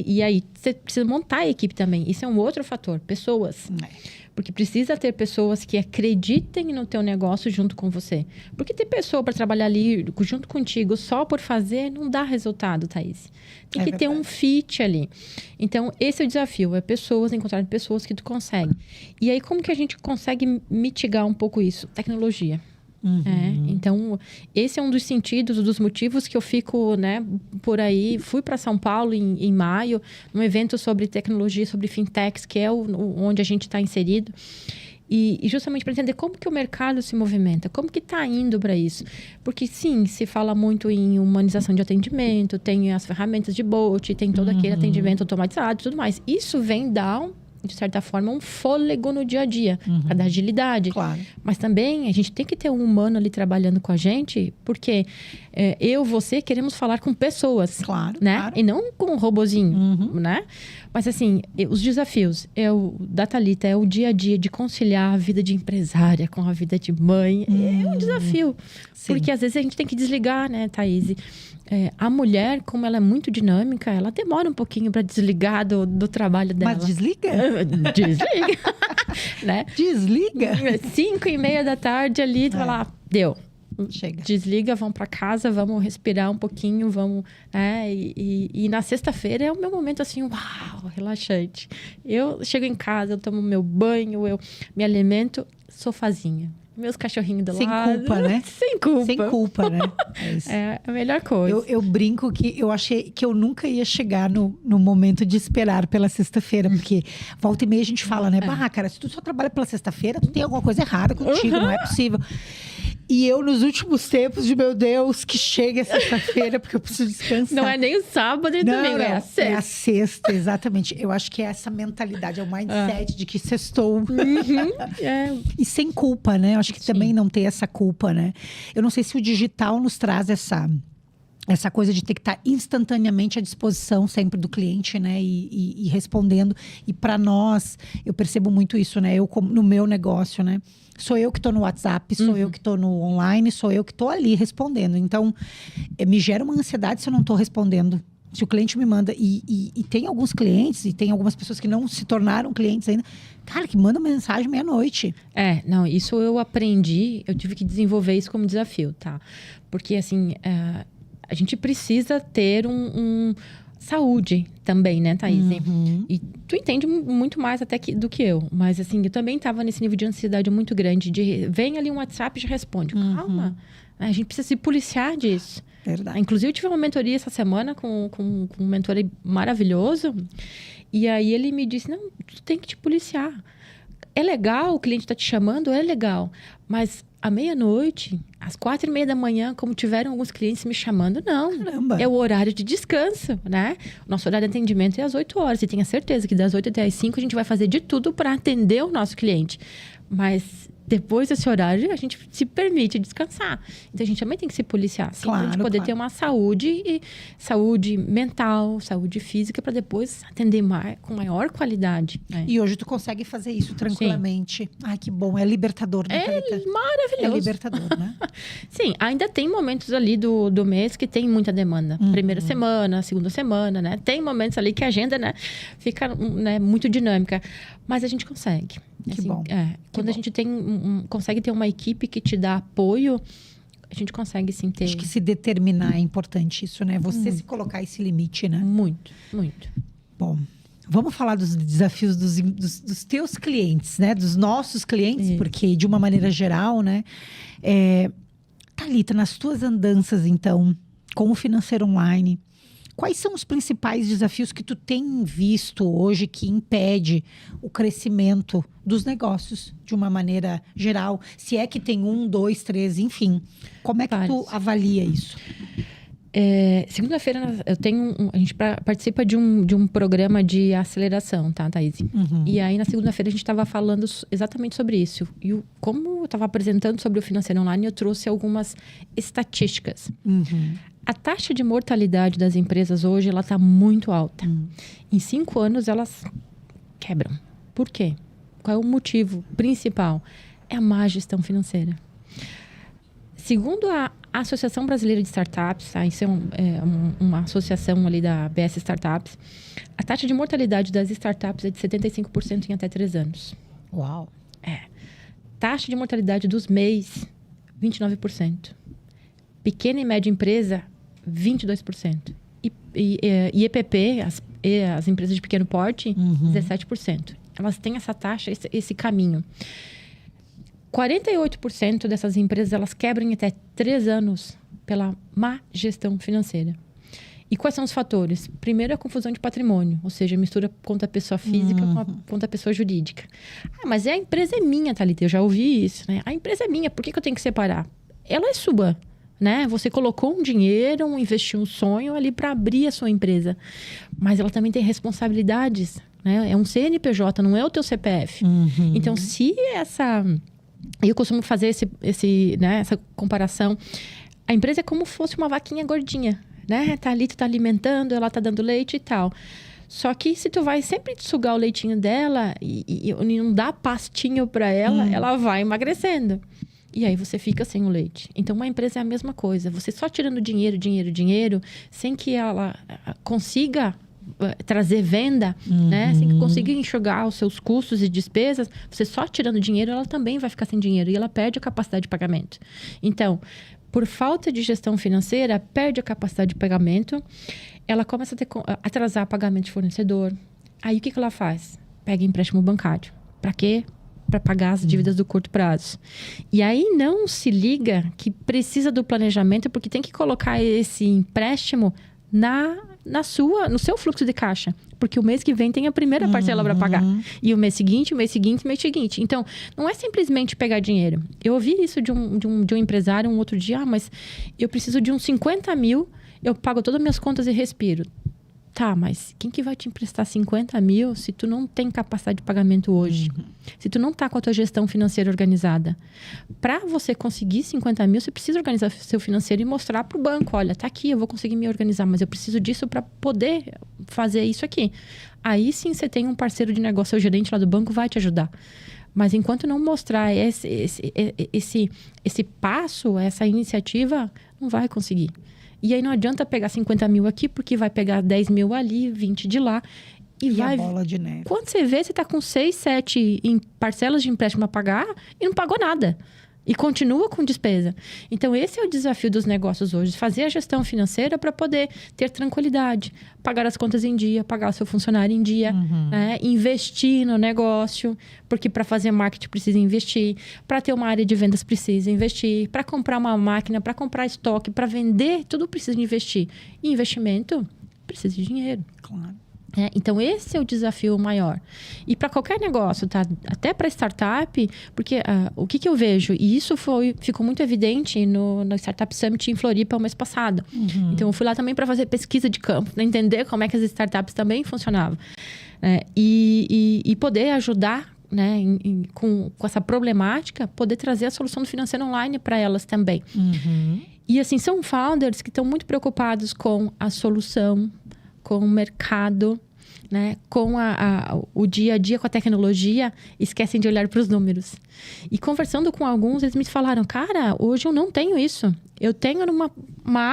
E aí, você precisa montar a equipe também. Isso é um outro fator. Pessoas. Porque precisa ter pessoas que acreditem no teu negócio junto com você. Porque ter pessoa para trabalhar ali junto contigo só por fazer não dá resultado, Thaís. Tem que ter um fit ali. Então, esse é o desafio. É encontrar pessoas que tu consegue. E aí, como que a gente consegue mitigar um pouco isso? Tecnologia. Então, esse é um dos sentidos, dos motivos que eu fico, né, por aí. Fui para São Paulo em maio, num evento sobre tecnologia, sobre fintechs, que é onde a gente está inserido. E justamente para entender como que o mercado se movimenta, como que está indo para isso. Porque, sim, se fala muito em humanização de atendimento, tem as ferramentas de bot, tem todo aquele atendimento automatizado e tudo mais. Isso vem dar, de certa forma, um fôlego no dia a dia, para dar agilidade. Claro. Mas também a gente tem que ter um humano ali trabalhando com a gente, porque você queremos falar com pessoas, Claro, né? claro. E não com um robozinho, né? Mas assim, os desafios da Thalita é o dia a dia de conciliar a vida de empresária com a vida de mãe. É um desafio. Sim. Porque às vezes a gente tem que desligar, né, Thaís? A mulher, como ela é muito dinâmica, ela demora um pouquinho para desligar do trabalho dela. Mas desliga? Desliga. Né? Desliga? 5:30 da tarde ali, tu vai lá, deu. Chega. Desliga, vamos para casa, vamos respirar um pouquinho, vamos... E na sexta-feira é o meu momento assim, uau, relaxante. Eu chego em casa, eu tomo meu banho, eu me alimento, sofazinha. Meus cachorrinhos do lado. Sem culpa, né? Sem culpa. Sem culpa, né? É isso. É a melhor coisa. Eu brinco que eu achei que eu nunca ia chegar no momento de esperar pela sexta-feira, porque volta e meia a gente fala, né? Bah, cara, se tu só trabalha pela sexta-feira, tu tem alguma coisa errada contigo, não é possível. E eu, nos últimos tempos, de meu Deus, que chegue a sexta-feira, porque eu preciso descansar. Não é nem o sábado e domingo, é a sexta. É a sexta, exatamente. Eu acho que é essa mentalidade, é o mindset de que sextou. E sem culpa, né? Eu acho que também não ter essa culpa, né? Eu não sei se o digital nos traz essa coisa de ter que estar instantaneamente à disposição sempre do cliente, né? E respondendo. E para nós, eu percebo muito isso, né? No meu negócio, né? Sou eu que estou no WhatsApp, sou eu que estou no online, sou eu que estou ali respondendo. Então, me gera uma ansiedade se eu não estou respondendo. Se o cliente me manda... E tem alguns clientes, e tem algumas pessoas que não se tornaram clientes ainda, cara, que mandam mensagem meia-noite. Não, isso eu aprendi, eu tive que desenvolver isso como desafio, tá? Porque, assim... a gente precisa ter saúde também, né, Thaís? E tu entende muito mais até do que eu. Mas, assim, eu também estava nesse nível de ansiedade muito grande. Vem ali um WhatsApp e já responde. Calma. A gente precisa se policiar disso. Verdade. Inclusive, eu tive uma mentoria essa semana com um mentor maravilhoso. E aí, ele me disse, não, tu tem que te policiar. É legal, o cliente está te chamando, é legal. Mas à meia-noite, às 4:30 da manhã, como tiveram alguns clientes me chamando, não. Caramba. É o horário de descanso, né? Nosso horário de atendimento é às 8 horas. E tenha certeza que das 8 até às 5 a gente vai fazer de tudo para atender o nosso cliente. Mas depois desse horário, a gente se permite descansar. Então, a gente também tem que se policiar. Assim, para a gente poder ter uma saúde mental, saúde física, para depois atender com maior qualidade. Né? E hoje tu consegue fazer isso tranquilamente. Sim. Ai, que bom. É libertador, né, Thalita? É maravilhoso. É libertador, né? Sim, ainda tem momentos ali do mês que tem muita demanda. Primeira semana, segunda semana, né? Tem momentos ali que a agenda, né, fica, né, muito dinâmica. Mas a gente consegue. Que assim, bom. Quando a gente consegue ter uma equipe que te dá apoio, a gente consegue sim ter... Acho que se determinar é importante isso, né? Você se colocar esse limite, né? Muito, muito. Bom, vamos falar dos desafios dos teus clientes, né? Dos nossos clientes, porque de uma maneira geral, né? Thalita, nas tuas andanças, então, com o financeiro online, quais são os principais desafios que tu tem visto hoje que impede o crescimento dos negócios de uma maneira geral? Se é que tem 1, 2, 3, enfim. Como é que tu avalia isso? Segunda-feira eu tenho a gente participa de um programa de aceleração, tá, Thaís? E aí na segunda-feira a gente estava falando exatamente sobre isso. E como eu estava apresentando sobre o financeiro online, eu trouxe algumas estatísticas. A taxa de mortalidade das empresas hoje ela está muito alta. Em 5 anos elas quebram. Por quê? Qual é o motivo principal? É a má gestão financeira. Segundo a Associação Brasileira de Startups, tá? Isso é uma associação ali da BS Startups, a taxa de mortalidade das startups é de 75% em até 3 anos. Uau! Taxa de mortalidade dos MEIs, 29%. Pequena e média empresa, 22%. E EPP, as empresas de pequeno porte, 17%. Elas têm essa taxa, esse caminho. 48% dessas empresas, elas quebram em até 3 anos pela má gestão financeira. E quais são os fatores? Primeiro, a confusão de patrimônio, ou seja, mistura conta pessoa física com a conta pessoa jurídica. Mas a empresa é minha, Thalita, eu já ouvi isso, né? A empresa é minha, por que eu tenho que separar? Ela é sua, né? Você colocou um dinheiro, investiu um sonho ali para abrir a sua empresa. Mas ela também tem responsabilidades, né? É um CNPJ, não é o teu CPF. Então, se essa... Eu costumo fazer essa comparação. A empresa é como se fosse uma vaquinha gordinha, né? Tá ali, tu tá alimentando, ela tá dando leite e tal. Só que se tu vai sempre sugar o leitinho dela e não dá pastinho para ela, ela vai emagrecendo. E aí você fica sem o leite. Então, uma empresa é a mesma coisa. Você só tirando dinheiro, sem que ela consiga trazer venda, né? Sem que consiga enxugar os seus custos e despesas, você só tirando dinheiro, ela também vai ficar sem dinheiro. E ela perde a capacidade de pagamento. Então, por falta de gestão financeira, perde a capacidade de pagamento, ela começa a atrasar pagamento de fornecedor. Aí, o que ela faz? Pega empréstimo bancário. Para quê? Para pagar as dívidas do curto prazo. E aí, não se liga que precisa do planejamento, porque tem que colocar esse empréstimo no seu fluxo de caixa. Porque o mês que vem tem a primeira parcela para pagar. E o mês seguinte. Então, não é simplesmente pegar dinheiro. Eu ouvi isso de um empresário um outro dia. Mas eu preciso de uns 50 mil. Eu pago todas as minhas contas e respiro. Tá, mas quem que vai te emprestar 50 mil se tu não tem capacidade de pagamento hoje? Se tu não tá com a tua gestão financeira organizada? Para você conseguir 50 mil, você precisa organizar o seu financeiro e mostrar pro banco. Olha, tá aqui, eu vou conseguir me organizar, mas eu preciso disso para poder fazer isso aqui. Aí sim você tem um parceiro de negócio, o gerente lá do banco vai te ajudar. Mas enquanto não mostrar esse passo, essa iniciativa, não vai conseguir. E aí não adianta pegar 50 mil aqui, porque vai pegar 10 mil ali, 20 de lá. E vai... a bola de neve. Quando você vê, você está com 6, 7 parcelas de empréstimo a pagar e não pagou nada. E continua com despesa. Então, esse é o desafio dos negócios hoje. Fazer a gestão financeira para poder ter tranquilidade. Pagar as contas em dia, pagar o seu funcionário em dia. Né? Investir no negócio. Porque para fazer marketing precisa investir. Para ter uma área de vendas precisa investir. Para comprar uma máquina, para comprar estoque, para vender, tudo precisa de investir. E investimento precisa de dinheiro. Claro. Então, esse é o desafio maior. E para qualquer negócio, tá? Até para startup, porque o que eu vejo, e isso ficou muito evidente no Startup Summit em Floripa o mês passado. Então, eu fui lá também para fazer pesquisa de campo, para entender como é que as startups também funcionavam. E poder ajudar, né, com essa problemática, poder trazer a solução do financeiro online para elas também. E assim, são founders que estão muito preocupados com a solução, com o mercado, né? Com o dia a dia, com a tecnologia, esquecem de olhar para os números. E conversando com alguns, eles me falaram, cara, hoje eu não tenho isso. Eu tenho numa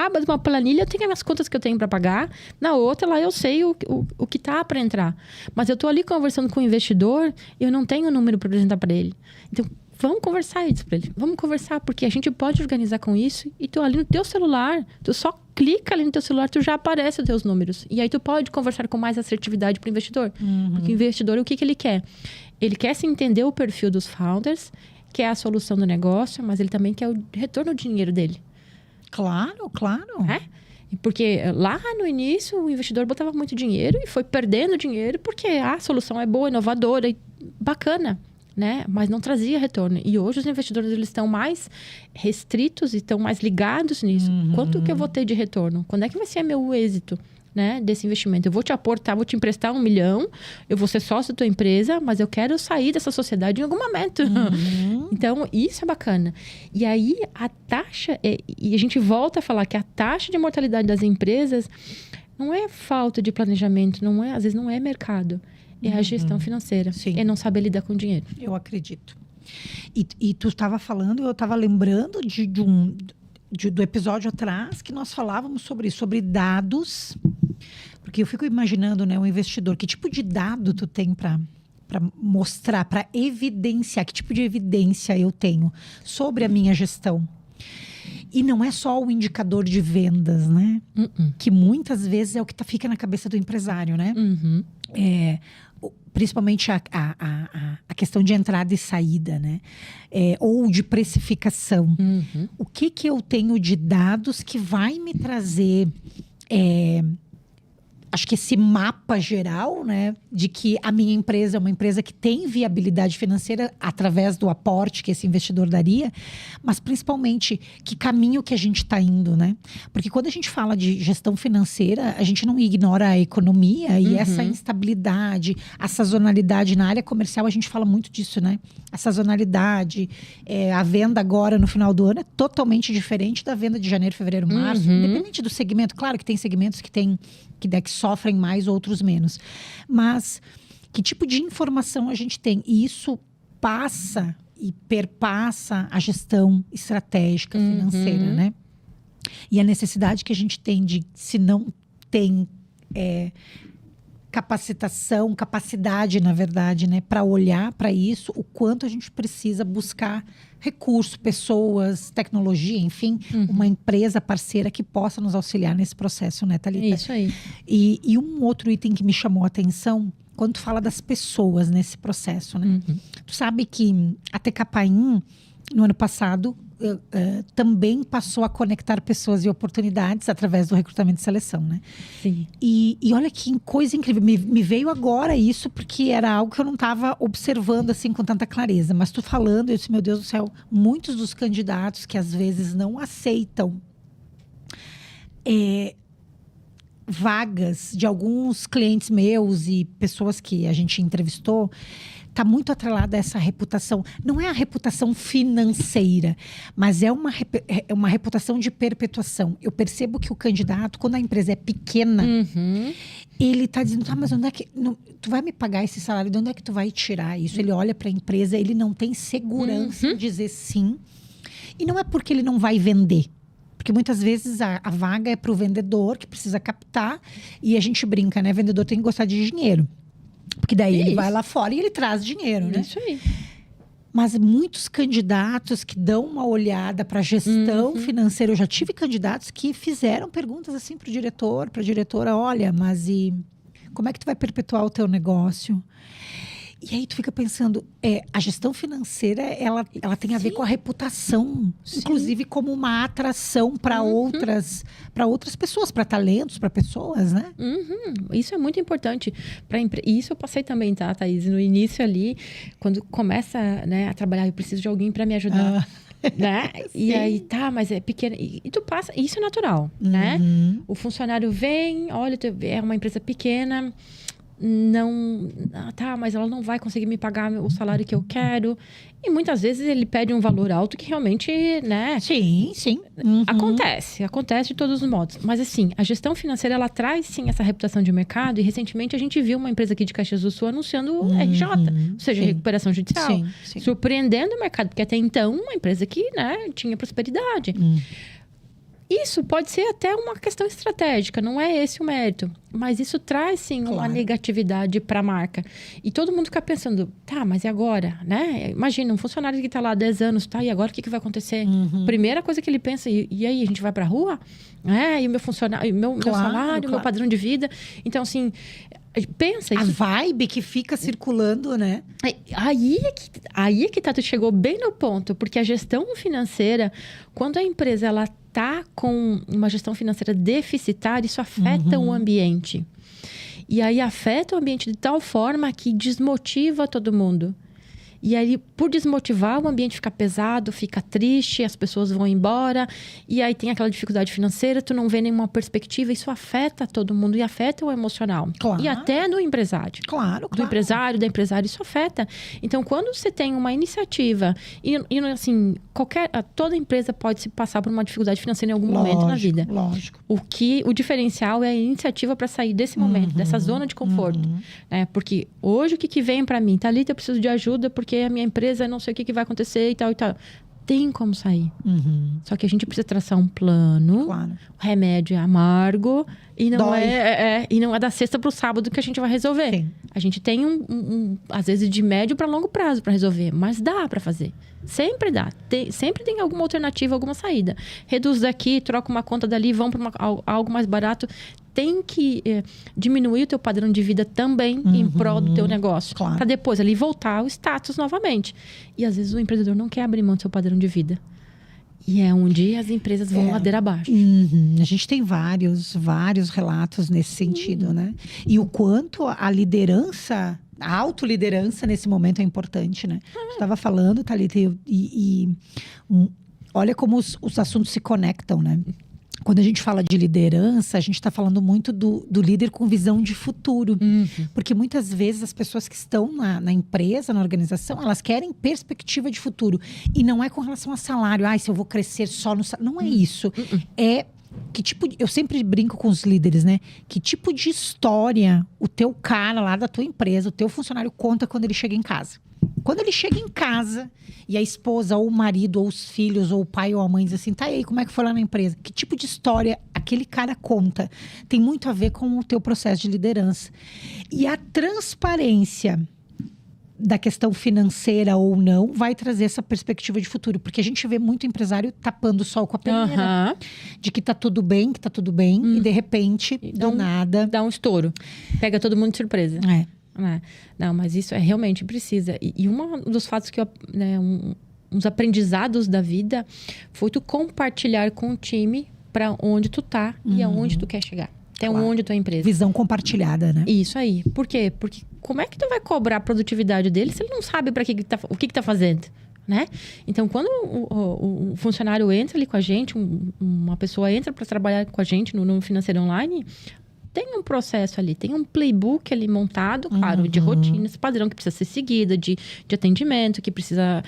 aba de uma planilha, eu tenho as contas que eu tenho para pagar. Na outra, lá eu sei o que tá para entrar. Mas eu tô ali conversando com o investidor, eu não tenho o número para apresentar para ele. Então, vamos conversar isso para ele. Vamos conversar, porque a gente pode organizar com isso. E tu ali no teu celular, tu só clica ali no teu celular, tu já aparece os teus números. E aí tu pode conversar com mais assertividade para o investidor. Porque o investidor, o que ele quer? Ele quer se entender o perfil dos founders, quer a solução do negócio, mas ele também quer o retorno do dinheiro dele. Claro, claro. Porque lá no início, o investidor botava muito dinheiro e foi perdendo dinheiro porque a solução é boa, inovadora e bacana. Né? Mas não trazia retorno. E hoje os investidores eles estão mais restritos e estão mais ligados nisso. Quanto que eu vou ter de retorno? Quando é que vai ser meu êxito, né, desse investimento? Eu vou te aportar, vou te emprestar 1 milhão, eu vou ser sócio da tua empresa, mas eu quero sair dessa sociedade em algum momento. Então, isso é bacana. E aí, a taxa... E a gente volta a falar que a taxa de mortalidade das empresas não é falta de planejamento, às vezes não é mercado. É a gestão financeira. Sim. É não saber lidar com dinheiro. Eu acredito. E tu estava falando, eu estava lembrando do episódio atrás que nós falávamos sobre dados. Porque eu fico imaginando, né, um investidor, que tipo de dado tu tem para mostrar, para evidenciar que tipo de evidência eu tenho sobre a minha gestão. E não é só o indicador de vendas, né? Que muitas vezes é o que fica na cabeça do empresário, né? Principalmente a questão de entrada e saída, né? Ou de precificação. O que eu tenho de dados que vai me trazer... acho que esse mapa geral, né, de que a minha empresa é uma empresa que tem viabilidade financeira através do aporte que esse investidor daria, mas principalmente que caminho que a gente está indo, né? Porque quando a gente fala de gestão financeira, a gente não ignora a economia e essa instabilidade, a sazonalidade na área comercial, a gente fala muito disso, né? A sazonalidade, a venda agora no final do ano é totalmente diferente da venda de janeiro, fevereiro, março, independente do segmento. Claro que tem segmentos que sofrem mais, outros menos. Mas que tipo de informação a gente tem? E isso passa e perpassa a gestão estratégica financeira, né? E a necessidade que a gente tem de, se não tem capacidade, na verdade, né, para olhar para isso, o quanto a gente precisa buscar recursos, pessoas, tecnologia, enfim, uma empresa parceira que possa nos auxiliar nesse processo, né, Thalita? Isso aí. E um outro item que me chamou a atenção, quando tu fala das pessoas nesse processo, né? Tu sabe que a TK Paim, no ano passado, também passou a conectar pessoas e oportunidades através do recrutamento e seleção, né? Sim. E olha que coisa incrível. Me veio agora isso, porque era algo que eu não estava observando assim com tanta clareza. Mas tu falando, eu disse, meu Deus do céu, muitos dos candidatos que às vezes não aceitam vagas de alguns clientes meus e pessoas que a gente entrevistou, está muito atrelada a essa reputação. Não é a reputação financeira, mas é uma reputação de perpetuação. Eu percebo que o candidato, quando a empresa é pequena, ele está dizendo, mas onde é que... tu vai me pagar esse salário, de onde é que tu vai tirar isso? Ele olha para a empresa, ele não tem segurança em dizer sim. E não é porque ele não vai vender. Porque muitas vezes a vaga é para o vendedor que precisa captar. E a gente brinca, né? Vendedor tem que gostar de dinheiro. Porque daí ele vai lá fora e ele traz dinheiro, né? Isso aí. Mas muitos candidatos que dão uma olhada para a gestão financeira. Eu já tive candidatos que fizeram perguntas assim para o diretor, para a diretora. Olha, mas e como é que tu vai perpetuar o teu negócio? E aí tu fica pensando, a gestão financeira, ela tem a ver com a reputação. Sim. Inclusive como uma atração para outras pessoas, para talentos, para pessoas, né? Isso é muito importante. E isso eu passei também, tá, Thaís? No início ali, quando começa, né, a trabalhar, eu preciso de alguém para me ajudar. Né? E aí, mas é pequena. E tu passa, isso é natural, né? O funcionário vem, olha, é uma empresa pequena... mas ela não vai conseguir me pagar o salário que eu quero. E muitas vezes ele pede um valor alto que realmente, né? Sim. Acontece de todos os modos. Mas assim, a gestão financeira, ela traz sim essa reputação de mercado. E recentemente a gente viu uma empresa aqui de Caxias do Sul anunciando RJ, ou seja, recuperação judicial. Sim. Surpreendendo o mercado, porque até então uma empresa que, né, tinha prosperidade. Isso pode ser até uma questão estratégica, não é esse o mérito. Mas isso traz, sim, uma negatividade para a marca. E todo mundo fica pensando, mas e agora? Né? Imagina, um funcionário que está lá há 10 anos, e agora o que vai acontecer? Primeira coisa que ele pensa, e aí, a gente vai para a rua? E o meu funcionário, meu salário, meu padrão de vida. Então, assim... Pensa a vibe que fica circulando, né? Aí é que tu chegou bem no ponto, porque a gestão financeira, quando a empresa ela tá com uma gestão financeira deficitária, isso afeta o ambiente. E aí afeta o ambiente de tal forma que desmotiva todo mundo. E aí, por desmotivar, o ambiente fica pesado, fica triste, as pessoas vão embora. E aí tem aquela dificuldade financeira, tu não vê nenhuma perspectiva. Isso afeta todo mundo e afeta o emocional. Claro. E até do empresário. Claro. Do empresário, da empresária, isso afeta. Então, quando você tem uma iniciativa... E assim, toda empresa pode se passar por uma dificuldade financeira em algum momento na vida. Lógico. O diferencial é a iniciativa para sair desse momento, dessa zona de conforto. Né? Porque hoje o que vem para mim? Thalita, eu preciso de ajuda porque a minha empresa não sei o que vai acontecer e tal e tal. tem como sair. Uhum. Só que a gente precisa traçar um plano. Claro. O remédio é amargo e não Dói. e não é da sexta para o sábado que a gente vai resolver. Sim. A gente tem às vezes de médio para longo prazo para resolver, mas dá para fazer. Sempre dá. Sempre tem alguma alternativa, alguma saída. Reduz daqui, troca uma conta dali, vão para algo mais barato. Tem que diminuir o teu padrão de vida também em prol do teu negócio. Claro. Para depois ali voltar ao status novamente. E às vezes o empreendedor não quer abrir mão do seu padrão de vida. E é onde as empresas vão ladeira abaixo. A gente tem vários relatos nesse sentido, né? E o quanto a liderança, a autoliderança nesse momento é importante, né? Você estava falando, Thalita, olha como os assuntos se conectam, né? Quando a gente fala de liderança, a gente está falando muito do líder com visão de futuro. Porque muitas vezes as pessoas que estão na empresa, na organização, elas querem perspectiva de futuro. E não é com relação a salário. Se eu vou crescer só no salário. Não é isso. É que tipo... Eu sempre brinco com os líderes, né? Que tipo de história o teu cara lá da tua empresa, o teu funcionário conta quando ele chega em casa. Quando ele chega em casa e a esposa, ou o marido, ou os filhos, ou o pai ou a mãe diz assim, tá aí, como é que foi lá na empresa? Que tipo de história aquele cara conta? Tem muito a ver com o teu processo de liderança. E a transparência da questão financeira ou não vai trazer essa perspectiva de futuro. Porque a gente vê muito empresário tapando o sol com a peneira. De que tá tudo bem, e de repente, do nada... Dá um estouro. Pega todo mundo de surpresa. Não, mas isso realmente precisa. E um dos fatos que uns aprendizados da vida foi tu compartilhar com o time para onde tu tá e aonde tu quer chegar. Até onde tua empresa. Visão compartilhada, né? Isso aí. Por quê? Porque como é que tu vai cobrar a produtividade dele se ele não sabe o que tá fazendo? Né? Então, quando o funcionário entra ali com a gente, uma pessoa entra para trabalhar com a gente no Financeiro Online... Tem um processo ali, tem um playbook ali montado, claro, de rotinas, padrão que precisa ser seguida, de atendimento, que precisa,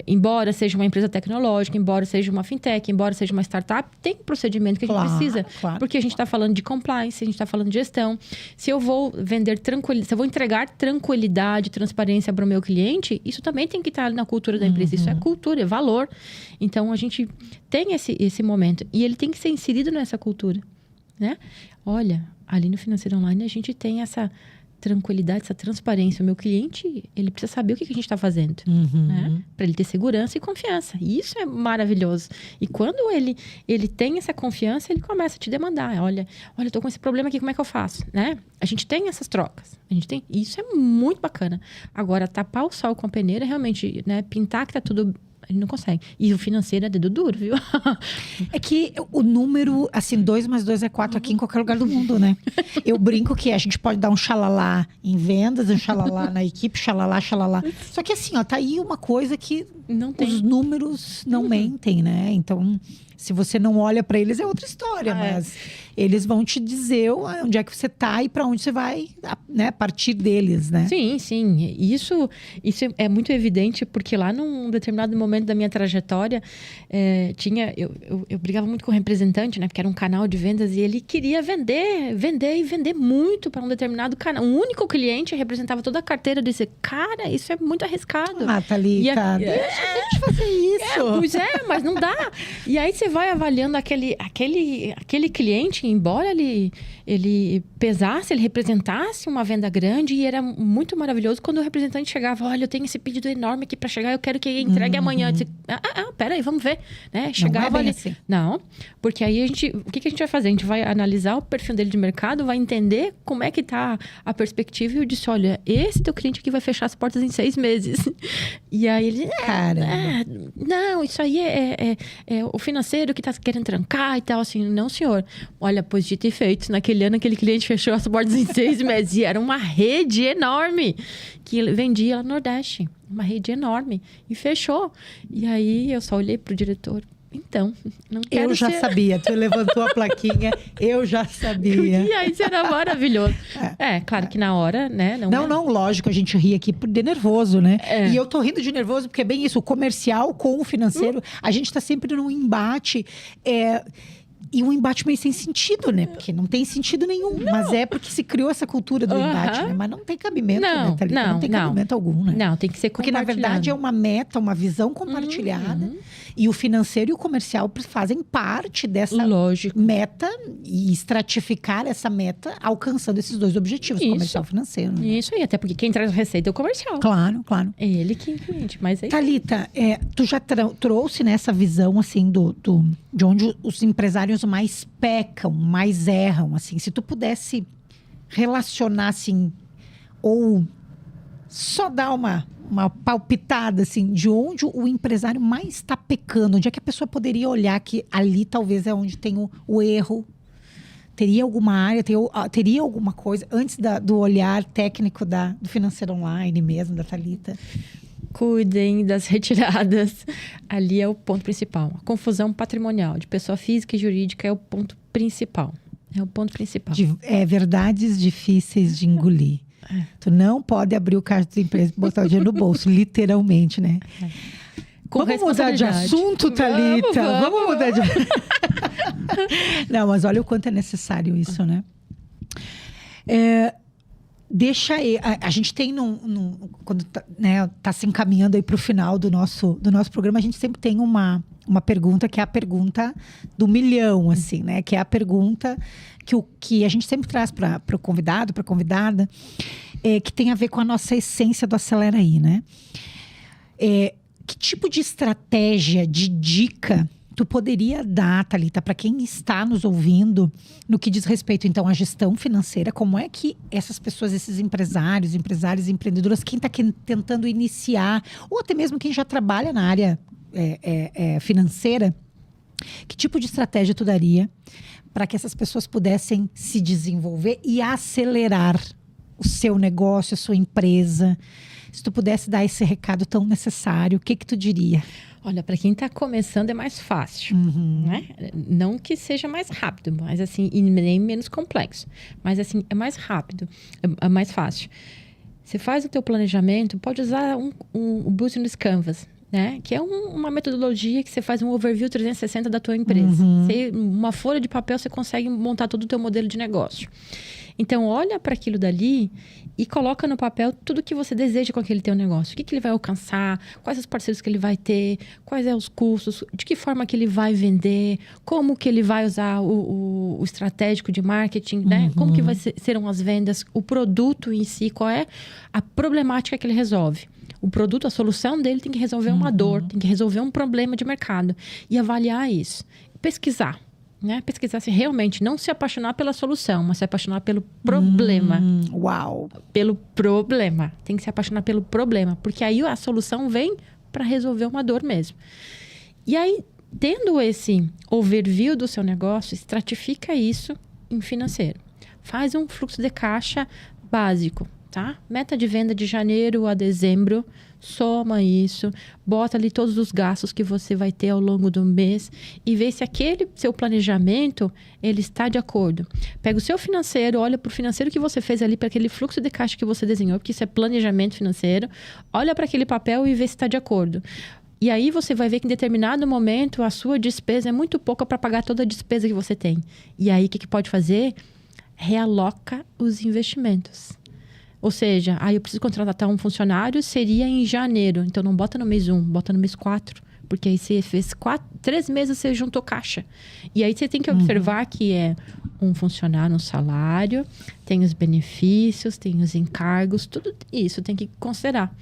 embora seja uma empresa tecnológica, embora seja uma fintech, embora seja uma startup, tem um procedimento que a gente precisa. Porque a gente está falando de compliance, a gente está falando de gestão. Se eu vou vender se eu vou entregar tranquilidade, transparência para o meu cliente, isso também tem que estar na cultura da empresa. Isso é cultura, é valor. Então, a gente tem esse momento. E ele tem que ser inserido nessa cultura, né? Olha, ali no Financeiro Online a gente tem essa tranquilidade, essa transparência. O meu cliente, ele precisa saber o que a gente está fazendo, né? Para ele ter segurança e confiança. E isso é maravilhoso. E quando ele tem essa confiança, ele começa a te demandar. Olha, eu tô com esse problema aqui, como é que eu faço? Né? A gente tem essas trocas. Isso é muito bacana. Agora, tapar o sol com a peneira, realmente, né? Pintar que tá tudo... Ele não consegue. E o financeiro é dedo duro, viu? É que o número, assim, 2 mais 2 é 4 aqui em qualquer lugar do mundo, né? Eu brinco que a gente pode dar um xalalá em vendas, um xalalá na equipe, xalalá. Só que assim, tá aí uma coisa que não tem. Os números não mentem, né? Então, se você não olha para eles, é outra história. Mas eles vão te dizer onde é que você tá e para onde você vai, né? A partir deles, né? Sim, sim. Isso é muito evidente, porque lá num determinado momento da minha trajetória, eu brigava muito com o representante, né? Porque era um canal de vendas e ele queria vender muito para um determinado canal. Um único cliente representava toda a carteira. Disse, cara, isso é muito arriscado. Thalita, deixa a gente fazer isso. Pois é, mas não dá. E aí você vai avaliando aquele cliente, embora ele pesasse, ele representasse uma venda grande, e era muito maravilhoso quando o representante chegava, olha, eu tenho esse pedido enorme aqui para chegar, eu quero que entregue amanhã. Eu disse, peraí, vamos ver. Né? Chegava não é bem ali. Assim. Não, porque aí o que a gente vai fazer? A gente vai analisar o perfil dele de mercado, vai entender como é que tá a perspectiva, e eu disse, olha, esse teu cliente aqui vai fechar as portas em 6 meses. E aí ele, não, isso aí é o financeiro que tá querendo trancar e tal, assim, não, senhor. Olha, pois dito e feito, naquele ano aquele cliente fechou as portas em 6 meses, e era uma rede enorme que vendia lá no Nordeste, uma rede enorme, e fechou. E aí eu só olhei pro diretor, então, não quero Eu já sabia, tu levantou a plaquinha, eu já sabia. E aí será maravilhoso. Claro que na hora, né? Não, lógico, a gente ri aqui de nervoso, né? E eu tô rindo de nervoso porque é bem isso, o comercial com o financeiro, a gente tá sempre num embate. E um embate meio sem sentido, né? Porque não tem sentido nenhum. Não. Mas é porque se criou essa cultura do embate, né? Mas não tem cabimento, né, Thalita? Não tem cabimento algum, né? Não, tem que ser porque, na verdade, é uma meta, uma visão compartilhada. E o financeiro e o comercial fazem parte dessa meta e estratificar essa meta alcançando esses dois objetivos, comercial e financeiro. Né? Isso aí, até porque quem traz a receita é o comercial. Claro, claro. É ele que inclui. Mas aí... Thalita, tu já trouxe nessa visão, assim, de onde os empresários mais pecam, mais erram, assim. Se tu pudesse relacionar, assim, ou só dar uma palpitada, assim, de onde o empresário mais está pecando, onde é que a pessoa poderia olhar que ali talvez é onde tem o erro. Teria alguma área, teria alguma coisa, antes do olhar técnico do financeiro online mesmo, da Thalita? Cuidem das retiradas. Ali é o ponto principal. A confusão patrimonial de pessoa física e jurídica é o ponto principal. É o ponto principal. Verdades difíceis de engolir. Tu não pode abrir o caixa da empresa e botar o dinheiro no bolso, literalmente, né? Vamos mudar de assunto, Thalita? Vamos mudar de... Não, mas olha o quanto é necessário isso, né? Deixa aí, a gente tem quando tá se encaminhando aí para o final do nosso programa, a gente sempre tem uma pergunta que é a pergunta do milhão, assim, né? Que é a pergunta que a gente sempre traz para o convidado, para a convidada, que tem a ver com a nossa essência do Acelera Aí, né? Que tipo de estratégia, de dica tu poderia dar, Thalita, para quem está nos ouvindo, no que diz respeito, então, à gestão financeira? Como é que essas pessoas, esses empresários, empreendedoras, quem está tentando iniciar, ou até mesmo quem já trabalha na área financeira, que tipo de estratégia tu daria para que essas pessoas pudessem se desenvolver e acelerar o seu negócio, a sua empresa? Se tu pudesse dar esse recado tão necessário, o que tu diria? Olha, para quem está começando é mais fácil, né? Não que seja mais rápido, mas assim, e nem menos complexo. Mas assim, é mais rápido, é mais fácil. Você faz o teu planejamento, pode usar o Business Canvas, né? Que é uma metodologia que você faz um overview 360 da tua empresa. Uma folha de papel, você consegue montar todo o teu modelo de negócio. Então, olha para aquilo dali e coloca no papel tudo que você deseja com aquele teu negócio. O que ele vai alcançar, quais os parceiros que ele vai ter, quais são os custos, de que forma que ele vai vender, como que ele vai usar o estratégico de marketing, né? Como que serão as vendas, o produto em si, qual é a problemática que ele resolve. O produto, a solução dele tem que resolver uma dor, tem que resolver um problema de mercado. E avaliar isso. Pesquisar. Né? Pesquisar se realmente não se apaixonar pela solução, mas se apaixonar pelo problema. Uau! Pelo problema. Tem que se apaixonar pelo problema. Porque aí a solução vem para resolver uma dor mesmo. E aí, tendo esse overview do seu negócio, estratifica isso em financeiro. Faz um fluxo de caixa básico, tá? Meta de venda de janeiro a dezembro. Soma isso, bota ali todos os gastos que você vai ter ao longo do mês e vê se aquele seu planejamento, ele está de acordo. Pega o seu financeiro, olha para o financeiro que você fez ali, para aquele fluxo de caixa que você desenhou, porque isso é planejamento financeiro. Olha para aquele papel e vê se está de acordo. E aí você vai ver que em determinado momento a sua despesa é muito pouca para pagar toda a despesa que você tem. E aí o que pode fazer? Realoca os investimentos. Ou seja, eu preciso contratar um funcionário, seria em janeiro. Então, não bota no mês 1, bota no mês 4. Porque aí você fez 3 meses, você juntou caixa. E aí você tem que observar que é um funcionário, um salário, tem os benefícios, tem os encargos, tudo isso tem que considerar.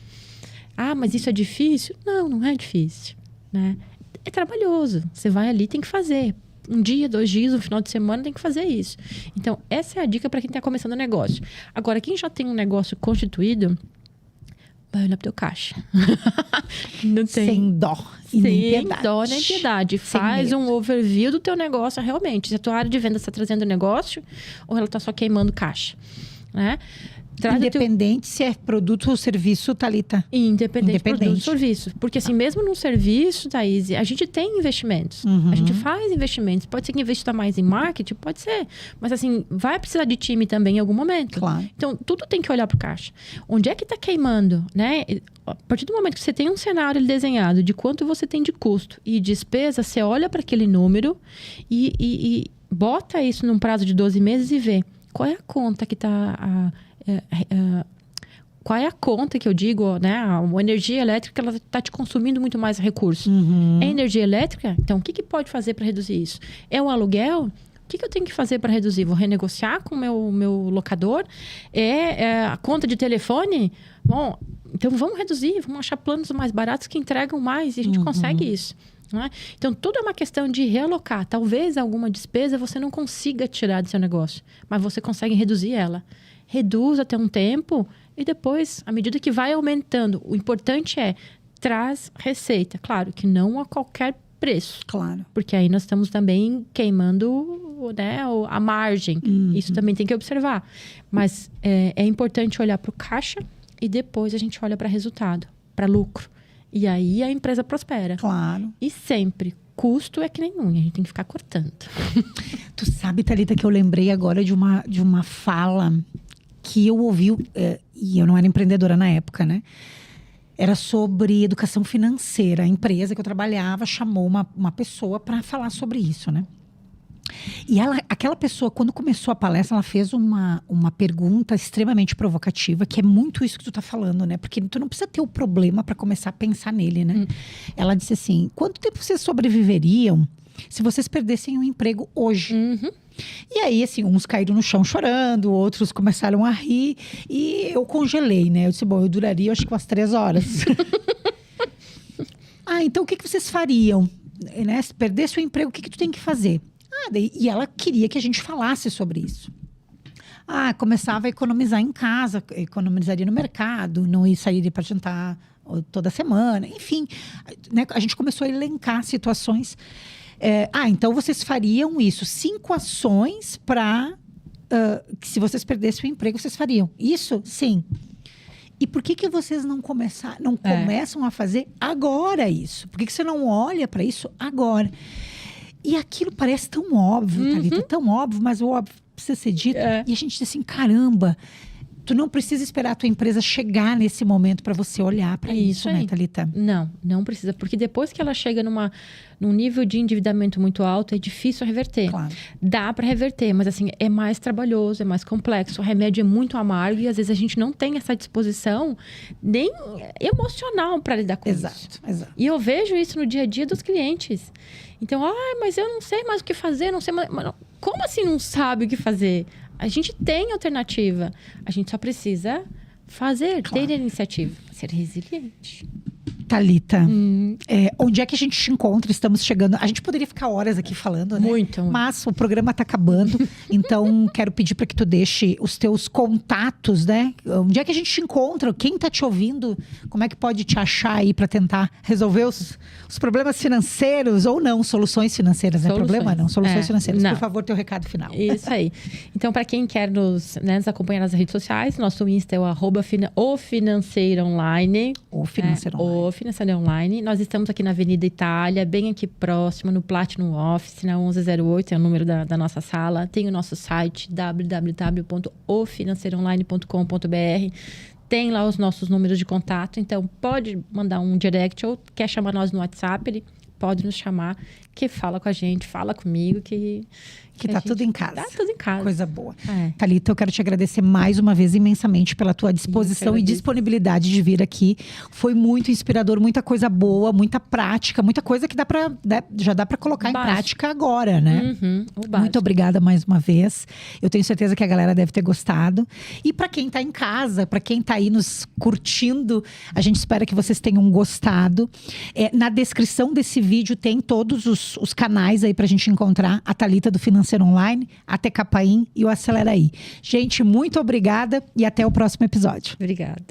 Mas isso é difícil? Não, não é difícil, né? É trabalhoso. Você vai ali, tem que fazer. Um dia, 2 dias, um final de semana, tem que fazer isso. Então, essa é a dica para quem está começando o negócio. Agora, quem já tem um negócio constituído, vai olhar para o teu caixa. Não tem... Sem dó e nem piedade. Sem dó nem piedade. Faz um overview do teu negócio realmente. Se a tua área de venda está trazendo negócio ou ela está só queimando caixa, né? Independente se é produto ou serviço, Thalita? Independente. Produto ou serviço. Porque assim, mesmo num serviço, Thaís, a gente tem investimentos. A gente faz investimentos. Pode ser que invista mais em marketing, pode ser. Mas assim, vai precisar de time também em algum momento. Claro. Então, tudo tem que olhar pro caixa. Onde é que tá queimando, né? A partir do momento que você tem um cenário desenhado de quanto você tem de custo e despesa, você olha para aquele número e bota isso num prazo de 12 meses e vê qual é a conta que tá... qual é a conta que eu digo, né? A energia elétrica, ela está te consumindo muito mais recurso. É energia elétrica? Então, o que pode fazer para reduzir isso? É o aluguel? O que eu tenho que fazer para reduzir? Vou renegociar com o meu locador? É a conta de telefone? Bom, então vamos reduzir, vamos achar planos mais baratos que entregam mais e a gente consegue isso. Não é? Então, tudo é uma questão de realocar. Talvez alguma despesa você não consiga tirar do seu negócio, mas você consegue reduzir ela. Reduz até um tempo e depois, à medida que vai aumentando, o importante é traz receita. Claro que não a qualquer preço. Claro. Porque aí nós estamos também queimando, né, a margem. Isso também tem que observar. Mas é importante olhar para o caixa e depois a gente olha para resultado, para lucro. E aí a empresa prospera. Claro. E sempre, custo é que nem unha, a gente tem que ficar cortando. Tu sabe, Thalita, que eu lembrei agora de uma fala que eu ouvi, e eu não era empreendedora na época, né? Era sobre educação financeira. A empresa que eu trabalhava chamou uma pessoa para falar sobre isso, né? E aquela pessoa, quando começou a palestra, ela fez uma pergunta extremamente provocativa, que é muito isso que tu tá falando, né? Porque tu não precisa ter o problema para começar a pensar nele, né? Ela disse assim, quanto tempo vocês sobreviveriam se vocês perdessem o emprego hoje? E aí, assim, uns caíram no chão chorando, outros começaram a rir. E eu congelei, né? Eu disse, bom, eu duraria acho que umas 3 horas. Então o que vocês fariam? Né? Se perdesse o emprego, o que tu tem que fazer? E ela queria que a gente falasse sobre isso. Começava a economizar em casa, economizaria no mercado, não ia sair para jantar toda semana, enfim. Né? A gente começou a elencar situações. Então vocês fariam isso. 5 ações para que se vocês perdessem o emprego, vocês fariam. Isso? Sim. E por que vocês não começam a fazer agora isso? Por que você não olha para isso agora? E aquilo parece tão óbvio, Thalita, tão óbvio, mas o óbvio precisa ser dito. E a gente diz assim, caramba, tu não precisa esperar a tua empresa chegar nesse momento para você olhar para isso, né, Thalita? Não precisa, porque depois que ela chega num nível de endividamento muito alto, é difícil reverter. Claro. Dá para reverter, mas assim, é mais trabalhoso, é mais complexo, o remédio é muito amargo e às vezes a gente não tem essa disposição nem emocional para lidar com isso. Exato. E eu vejo isso no dia a dia dos clientes. Então, mas eu não sei mais o que fazer, não sei mais... Como assim não sabe o que fazer? A gente tem alternativa. A gente só precisa fazer, ter iniciativa, ser resiliente. Thalita, onde é que a gente te encontra? Estamos chegando... A gente poderia ficar horas aqui falando, né? Muito. Mas o programa está acabando. Então, quero pedir para que tu deixe os teus contatos, né? Onde é que a gente te encontra? Quem está te ouvindo? Como é que pode te achar aí para tentar resolver os problemas financeiros? Ou não, soluções financeiras, não é problema? Não, soluções financeiras. Não. Por favor, teu recado final. Isso aí. Então, para quem quer nos acompanhar nas redes sociais, nosso Insta é o Financeiro Online. O Financeiro Online. Financeiro Online. Nós estamos aqui na Avenida Itália, bem aqui próximo, no Platinum Office, na 1108, é o número da nossa sala. Tem o nosso site, www.ofinanceiroonline.com.br. Tem lá os nossos números de contato, então pode mandar um direct ou quer chamar nós no WhatsApp, ele pode nos chamar, que fala com a gente, fala comigo, que tá tudo em casa. Tá tudo em casa. Coisa boa. Thalita, eu quero te agradecer mais uma vez imensamente pela tua disposição e disponibilidade de vir aqui. Foi muito inspirador, muita coisa boa, muita prática, muita coisa que já dá para colocar em prática agora, né? Muito obrigada mais uma vez. Eu tenho certeza que a galera deve ter gostado. E para quem tá em casa, para quem tá aí nos curtindo, a gente espera que vocês tenham gostado. Na descrição desse vídeo tem todos os canais aí pra gente encontrar a Thalita do Financeiro Online, a TK Paim e o Acelera Aí. Gente, muito obrigada e até o próximo episódio. Obrigada.